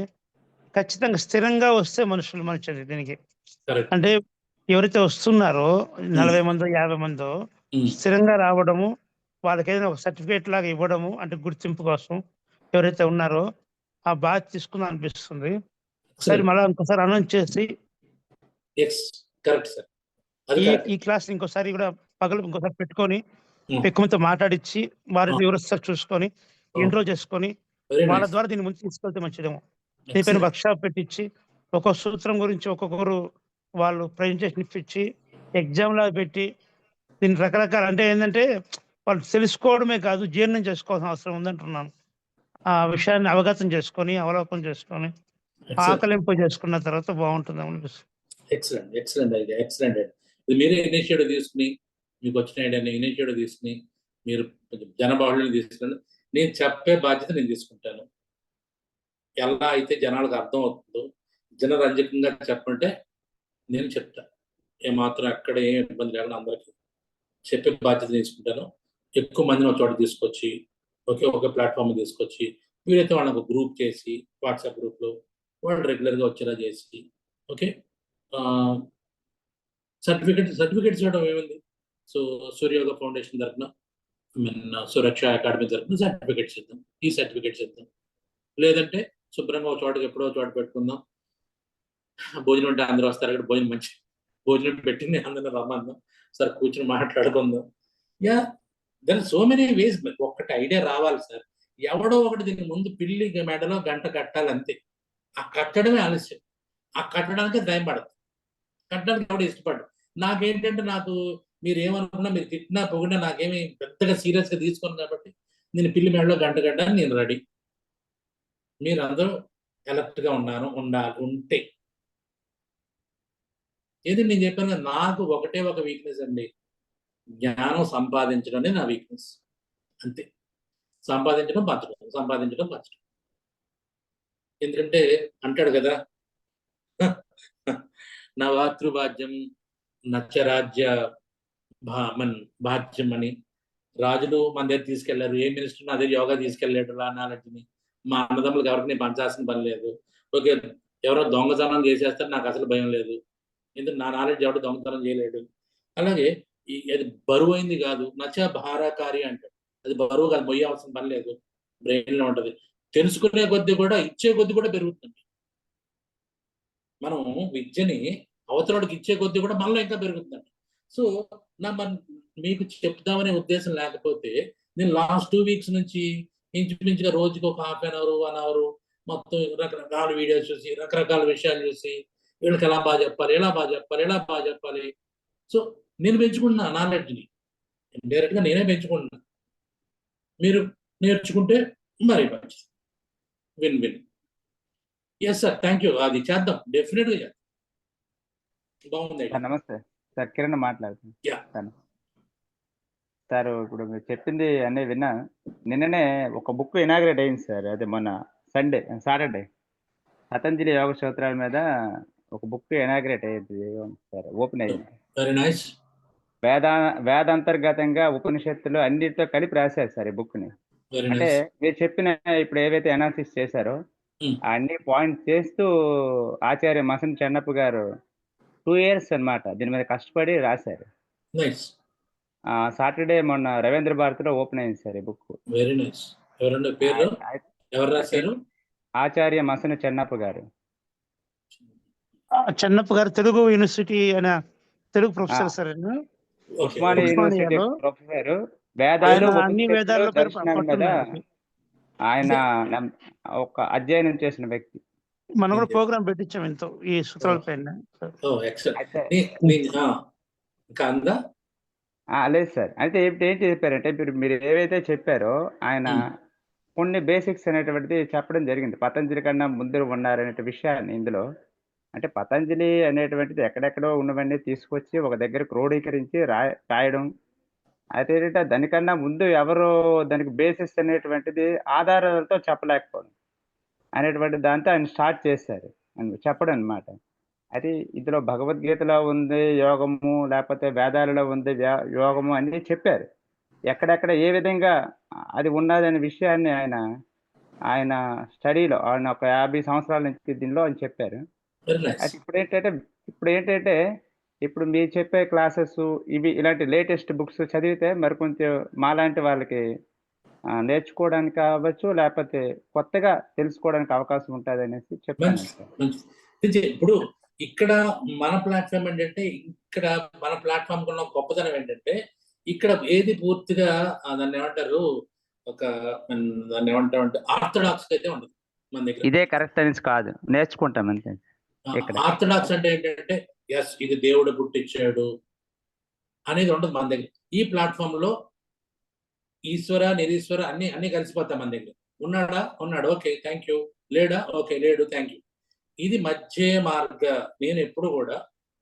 ఖచ్చితంగా స్థిరంగా వస్తే మనుషులు మంచిది దీనికి. అంటే ఎవరైతే వస్తున్నారో 40 మందో 50 మందో స్థిరంగా రావడము, వాళ్ళకి ఏదైనా ఒక సర్టిఫికేట్ లాగా ఇవ్వడము, అంటే గుర్తింపు కోసం ఎవరైతే ఉన్నారో ఆ బాధ్యత తీసుకుందాం అనిపిస్తుంది. ఒకసారి మళ్ళీ ఇంకోసారి అనౌన్స్ చేసి ఈ క్లాస్ ఇంకోసారి కూడా పగలు ఇంకోసారి పెట్టుకొని ఎక్కువ మందితో మాట్లాడించి వారి వివరిస్తారు చూసుకొని ఇంట్రో చేసుకొని వాళ్ళ ద్వారా దీన్ని ముందు తీసుకెళ్తే మంచిదేమో. దీనిపైన వర్క్షాప్ పెట్టించి ఒక్కొక్క సూత్రం గురించి ఒక్కొక్కరు వాళ్ళు ప్రజెంటేషన్ ఇప్పించి ఎగ్జామ్ లా పెట్టి దీన్ని రకరకాల, అంటే ఏంటంటే వాళ్ళు తెలుసుకోవడమే కాదు జీర్ణం చేసుకోవాల్సిన అవసరం ఉందంటున్నాను. ఆ విషయాన్ని అవగతం చేసుకొని అవలోకనం చేసుకొని ఆకలింపు చేసుకున్న తర్వాత బాగుంటుంది అనిపిస్తుంది. Excellent excellent idea, excellent idea. ఇది మీరే ఇనిషియేటివ్ తీసుకుని మీకు వచ్చిన ఐడియాని ఇనిషియేటివ్ తీసుకుని మీరు జనబాహుళ్యం తీసుకుని నేను చెప్పే బాధ్యత నేను తీసుకుంటాను. ఎలా అయితే జనాలకు అర్థం అవుతుందో జనరంజకంగా చెప్పంటే నేను చెప్తాను. ఏమాత్రం ఎక్కడ ఏం ఇబ్బంది లేకుండా అందరికీ చెప్పే బాధ్యత తీసుకుంటాను. ఎక్కువ మందిని ఒక చోట తీసుకొచ్చి ఒక ప్లాట్ఫామ్ తీసుకొచ్చి వీలైతే వాళ్ళని ఒక గ్రూప్ చేసి వాట్సాప్ గ్రూప్లో వాళ్ళు రెగ్యులర్గా వచ్చేలా చేసి ఓకే సర్టిఫికేట్స్ ఇవ్వడం ఏముంది. సో సూర్యయోగ ఫౌండేషన్ తరఫున సురక్ష అకాడమీ తరఫున సర్టిఫికేట్స్ ఇద్దాం, ఈ సర్టిఫికేట్స్ ఇద్దాం. లేదంటే శుభ్రంగా ఒక చోటకి ఎప్పుడో చోట పెట్టుకుందాం. భోజనం అంటే అందరూ వస్తారు, అక్కడ భోజనం మంచి భోజనం పెట్టింది అందరిని రమ్మందాం, సార్ కూర్చొని మాట్లాడుకుందాం. Yeah there so many ways. ఒక్కటి ఐడియా రావాలి సార్, ఎవడో ఒకటి దీని ముందు పిల్లి మెడలో గంట కట్టాలి అంతే. ఆ కట్టడమే ఆలస్యం, ఆ కట్టడానికి టైం పడదు, కట్టడానికి ఎవడు ఇష్టపడ్డు. నాకేంటంటే నాకు మీరు ఏమనుకున్నా మీరు తిట్టినా పొగినా నాకేమీ పెద్దగా సీరియస్గా తీసుకోను కాబట్టి నేను పిల్లి మెడలో గంట కట్టడానికి నేను రెడీ. మీరు అందరూ అలర్ట్గా ఉంటే ఏది నేను చెప్పాను కదా, నాకు ఒకటే ఒక వీక్నెస్ అండి, జ్ఞానం సంపాదించడం అనేది నా వీక్నెస్ అంతే. సంపాదించడం పంచడం. ఎందుకంటే అంటాడు కదా నా మాతృభాజ్యం నచ్చరాజ్య భాజ్యం అని. రాజులు మన దగ్గర తీసుకెళ్లారు, ఏ మినిస్టర్ నా దగ్గర యోగా తీసుకెళ్ళాడు రా నాలెడ్జ్ని. మా అన్నదమ్ములకు ఎవరికి నేను పంచాల్సిన పని లేదు. ఓకే ఎవరో దొంగతనం చేసేస్తారు, నాకు అసలు భయం లేదు, ఎందుకు నా నాలెడ్జ్ ఎవరు దొంగతనం చేయలేడు. అలాగే అది బరువు అయింది కాదు, నచ్చ భారకారి అంటాడు, అది బరువు కాదు, మొయ్యాల్సిన పని లేదు, బ్రెయిన్లో ఉంటుంది. తెలుసుకునే కొద్దీ కూడా ఇచ్చే కొద్దీ కూడా పెరుగుతుంది. మనం విద్యని అవతలకి ఇచ్చే కొద్దీ కూడా మనలో ఇంకా పెరుగుతుందండి. సో మీకు చెప్దామనే ఉద్దేశం లేకపోతే నేను లాస్ట్ 2 వీక్స్ నుంచి ఇంచుమించుగా రోజుకి ఒక ½ an hour 1 hour మొత్తం రకరకాల వీడియోస్ చూసి రకరకాల విషయాలు చూసి వీళ్ళకి ఎలా బాగా చెప్పాలి. సో నేను పెంచుకుంటున్నా నాలెడ్జ్ని, డైరెక్ట్గా నేనే పెంచుకుంటున్నా. మీరు నేర్చుకుంటే మరీ మంచిది. Win win. Yes sir, thank you. అది చేద్దాం, డెఫినెట్గా చేద్దాం. బాగుంది. సార్ నమస్తే సార్, కిరణ్ మాట్లాడుతున్నాను. Yeah. సార్ ఇప్పుడు మీరు చెప్పింది అన్నీ విన్నా. నిన్ననే ఒక బుక్ ఇనాగ్రేట్ అయింది సార్, అదే మొన్న సాటర్డే పతంజలి యోగ సూత్రాల మీద ఒక బుక్ ఇనాగ్రేట్ అయ్యింది సార్, ఓపెన్ అయ్యింది. Very nice. వేదాంతర్గతంగా ఉపనిషత్తులు అన్నిటితో కలిపి రాశారు సార్ ఈ బుక్ని. వెరీ అంటే నైస్. మీరు చెప్పిన ఇప్పుడు ఏవైతే అనాలిసిస్ చేశారో అన్ని పాయింట్స్ చేస్తూ ఆచార్య మసన్ చెన్నప్ప గారు 2 years అన్నమాట దీని మీద కష్టపడి రాశారు. నైస్. సాటర్డే మొన్న రవీంద్ర భారతిలో ఓపెన్ అయింది సార్ ఈ బుక్. Very nice. ఎవరండి పేరు? ఎవరు రాశారు? ఆచార్య మసన చెన్నప్ప గారు. చెన్నప్ప గారు తెలుగు యూనివర్సిటీ అయిన Telugu professor sir. Osmania university professor. అన్ని వేదాల్లో దర్శనం మీద ఆయన ఒక అధ్యయనం చేసిన వ్యక్తి. మనం కూడా ప్రోగ్రామ్ పెట్టించాం ఎంతో ఈ సూత్రాల పైన. లేదు సార్, అయితే ఇప్పుడు ఏం చెప్పారంటే ఇప్పుడు మీరు ఏవైతే చెప్పారో ఆయన కొన్ని బేసిక్స్ అనేటువంటిది చెప్పడం జరిగింది. పతంజలి కన్నా ముందు ఉన్నారనే విషయాన్ని ఇందులో, అంటే పతంజలి అనేటువంటిది ఎక్కడెక్కడో ఉన్నవన్నీ తీసుకొచ్చి ఒక దగ్గర క్రోడీకరించి రాయడం. అయితే ఏంటంటే దానికన్నా ముందు ఎవరో దానికి బేసిస్ అనేటువంటిది ఆధారాలతో చెప్పలేకపోవడం అనేటువంటి దాంతో ఆయన స్టార్ట్ చేశారు చెప్పడం అనమాట. అది ఇందులో భగవద్గీతలో ఉంది యోగము, లేకపోతే వేదాలలో ఉంది యోగము అన్నీ చెప్పారు. ఎక్కడెక్కడ ఏ విధంగా అది ఉన్నదనే విషయాన్ని ఆయన స్టడీలో ఆయన ఒక 50 సంవత్సరాల నుంచి దీనిలో ఆయన చెప్పారు. అది ఇప్పుడు ఏంటంటే ఇప్పుడు మీరు చెప్పే క్లాసెస్ ఇవి ఇలాంటి లేటెస్ట్ బుక్స్ చదివితే మరి కొంచెం మాలాంటి వాళ్ళకి నేర్చుకోవడానికి కావచ్చు, లేకపోతే కొత్తగా తెలుసుకోవడానికి అవకాశం ఉంటుంది అనేసి చెప్పాను. ఇప్పుడు ఇక్కడ మన ప్లాట్ఫామ్ ఏంటంటే, ఇక్కడ మన ప్లాట్ఫామ్ కున్న గొప్పతనం ఏంటంటే, ఇక్కడ ఏది పూర్తిగా దాన్ని ఏమంటారు, దాన్ని ఏమంటారు ఆర్థడాక్స్ అయితే ఉండదు మన దగ్గర. ఇదే కరెక్ట్ అనేసి కాదు, నేర్చుకుంటాం అంతే. ఆర్థడాక్స్ అంటే ఏంటంటే ఎస్ ఇది దేవుడు పుట్టించాడు అనేది ఉండదు మన దగ్గర. ఈ ప్లాట్ఫామ్ లో ఈశ్వర నిరీశ్వర అన్ని కలిసిపోతాం మన దగ్గర. ఉన్నాడు ఓకే థ్యాంక్ యూ, లేడా ఓకే లేడు థ్యాంక్ యూ. ఇది మధ్య మార్గ. నేను ఎప్పుడు కూడా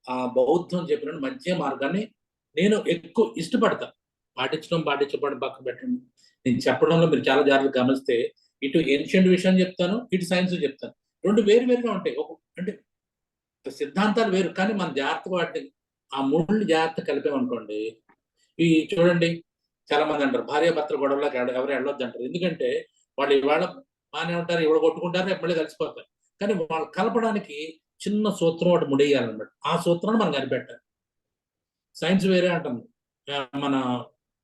ఆ బౌద్ధం చెప్పిన మధ్య మార్గాన్ని నేను ఎక్కువ ఇష్టపడతాను. పాటించడం పక్కన పెట్టండి. నేను చెప్పడంలో మీరు చాలా జాగ్రత్తగా గమనిస్తే ఇటు ఏన్షియంట్ విషయం చెప్తాను, ఇటు సైన్స్ చెప్తాను. రెండు వేరుగా ఉంటాయి. అంటే సిద్ధాంతాలు వేరు, కానీ మన జాగ్రత్తగా వాటిని ఆ మూడు జాగ్రత్త కలిపామనుకోండి. ఈ చూడండి చాలా మంది అంటారు భార్యాభర్తల గొడవలోకి ఎవరు వెళ్ళొద్దు అంటారు. ఎందుకంటే వాళ్ళు ఇవాళ బాగానే ఉంటారు, ఇవాళ కొట్టుకుంటారు, రేపు మళ్ళీ కలిసిపోతారు. కానీ వాళ్ళు కలపడానికి చిన్న సూత్రం ఒకటి ముడేయాలన్నమాట. ఆ సూత్రాన్ని మనం కనిపెట్టాలి. సైన్స్ వేరే అంటుంది, మన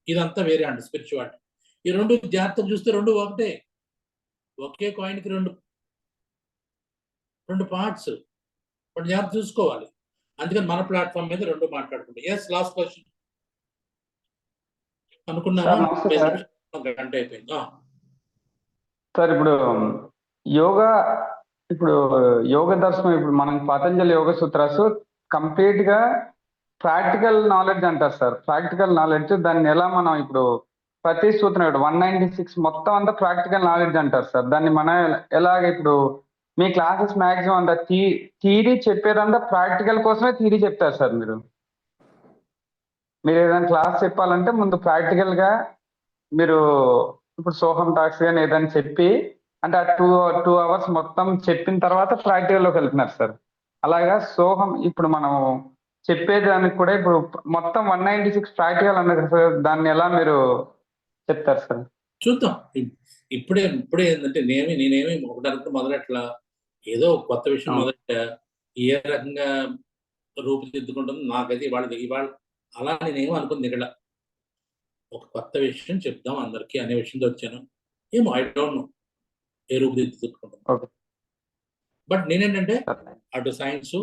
ఇదంతా వేరే అంట స్పిరిచువాలిటీ. ఈ రెండు జాగ్రత్తలు చూస్తే రెండు ఒకటే, ఒకే కాయిన్కి రెండు పార్ట్స్. కొన్ని జాగ్రత్త చూసుకోవాలి. అందుకని మన ప్లాట్ఫామ్ మీద రెండు మాట్లాడుకుంటాం. ఎస్ లాస్ట్ క్వశ్చన్ అనుకున్నావా? గంట అయిపోయింది సార్. ఇప్పుడు యోగ దర్శనం, ఇప్పుడు మనం పతంజలి యోగ సూత్రాస్ కంప్లీట్ గా ప్రాక్టికల్ నాలెడ్జ్ అంటారు సార్. ప్రాక్టికల్ నాలెడ్జ్ దాన్ని ఎలా మనం ఇప్పుడు ప్రతి సూత్రం 196 మొత్తం అంతా ప్రాక్టికల్ నాలెడ్జ్ అంటారు సార్. దాన్ని మనం ఎలాగ ఇప్పుడు మీ క్లాసెస్ మాక్సిమం అంతా థియరీ చెప్పేదంతా ప్రాక్టికల్ కోసమే థియరీ చెప్తారు సార్. మీరు ఏదైనా క్లాస్ చెప్పాలంటే ముందు ప్రాక్టికల్ గా మీరు ఇప్పుడు సోహం టాక్స్ కానీ ఏదైనా చెప్పి అంటే ఆ 2 hours మొత్తం చెప్పిన తర్వాత ప్రాక్టికల్ లోకి వెళ్తున్నారు సార్. అలాగా సోహం ఇప్పుడు మనం చెప్పేదానికి కూడా ఇప్పుడు మొత్తం 196 ప్రాక్టికల్ అన్నారు సార్. దాన్ని ఎలా మీరు చెప్తారు సార్? చూద్దాం. ఇప్పుడే ఏంటంటే నేనేమి ఒకటి మొదలెట్లా ఏదో కొత్త విషయం మొదట ఏ రకంగా రూపుదిద్దుకుంటుందో నాకైతే ఇవాళ అలా నేనేమో అనుకుంది. ఇక్కడ ఒక కొత్త విషయం చెప్దాం అందరికీ అనే విషయంతో వచ్చాను. ఏమో ఐ డోంట్ నో ఏ రూపుదిద్దుకుంటాం. బట్ నేనేంటంటే అటు సైన్స్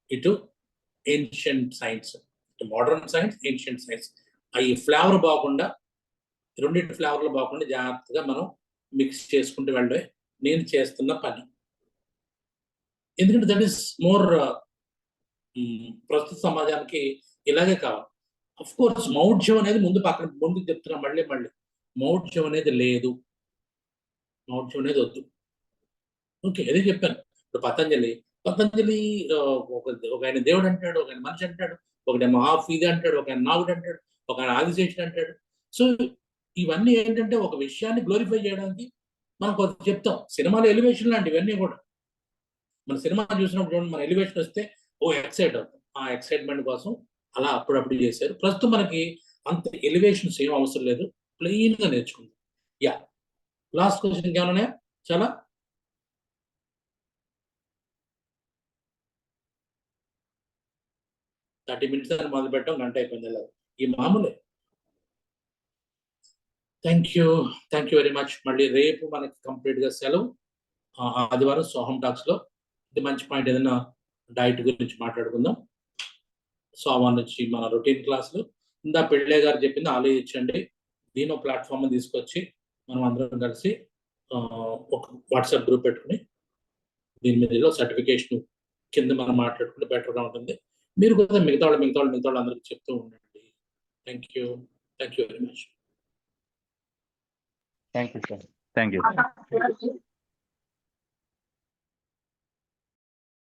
ఇటు ancient science, modern science ancient science, అవి ఫ్లేవర్ బాగుండా రెండింటి ఫ్లేవర్లు బాగుండా జాగ్రత్తగా మనం మిక్స్ చేసుకుంటూ వెళ్ళే నేను చేస్తున్న పని. ఎందుకంటే దట్ ఈస్ మోర్ ప్రస్తుత సమాజానికి ఇలాగే కావాలి. అఫ్ కోర్స్ మౌఢ్యం అనేది ముందుకు చెప్తున్నా మళ్ళీ మౌఢ్యం అనేది లేదు, మౌఢ్యం అనేది వద్దు. ఓకే, అదే చెప్పాను. ఇప్పుడు పతంజలి ఒక ఆయన దేవుడు అంటాడు, ఒక ఆయన మనిషి అంటాడు, ఒకడేమో హాఫ్ ఇది అంటాడు, ఒక ఆయన నాగుడు అంటాడు, ఒక ఆయన ఆదిశేషుడు అంటాడు. సో ఇవన్నీ ఏంటంటే ఒక విషయాన్ని గ్లోరిఫై చేయడానికి మనం కొంత చెప్తాం. సినిమాలో ఎలివేషన్ లాంటి ఇవన్నీ కూడా మన సినిమా చూసినప్పుడు చూడండి, మన ఎలివేషన్ వస్తే ఎక్సైట్ అవుతాం. ఆ ఎక్సైట్మెంట్ కోసం అలా అప్పుడప్పుడు చేశారు. ప్రస్తుతం మనకి అంత ఎలివేషన్స్ ఏం అవసరం లేదు, ప్లెయిన్ గా నేర్చుకుందాం. యా, లాస్ట్ క్వశ్చన్ ఇంకేమన్నా చాలా 30 minutes అని మొదలు పెట్టాం, గంట అయిపోయింది. అలా ఈ మామూలే. Thank you very much. మళ్ళీ రేపు మనకి కంప్లీట్ గా సెలవు. ఆదివారం సోహం టాక్స్ లో ఇది మంచి పాయింట్, ఏదైనా డైట్ గురించి మాట్లాడుకుందాం. సోమవారం నుంచి మన రొటీన్ క్లాసులు. ఇందా పెళ్ళే గారు చెప్పింది ఆలోచించండి. దీని ప్లాట్ఫామ్ తీసుకొచ్చి మనం అందరం కలిసి ఒక వాట్సాప్ గ్రూప్ పెట్టుకుని దీని మీద సర్టిఫికేషన్ కింద మనం మాట్లాడుకుంటే బెటర్గా ఉంటుంది. మీరు కూడా మిగతా వాళ్ళు అందరికి చెప్తూ ఉండండి. Thank you very much. Thank you sir. Thank you.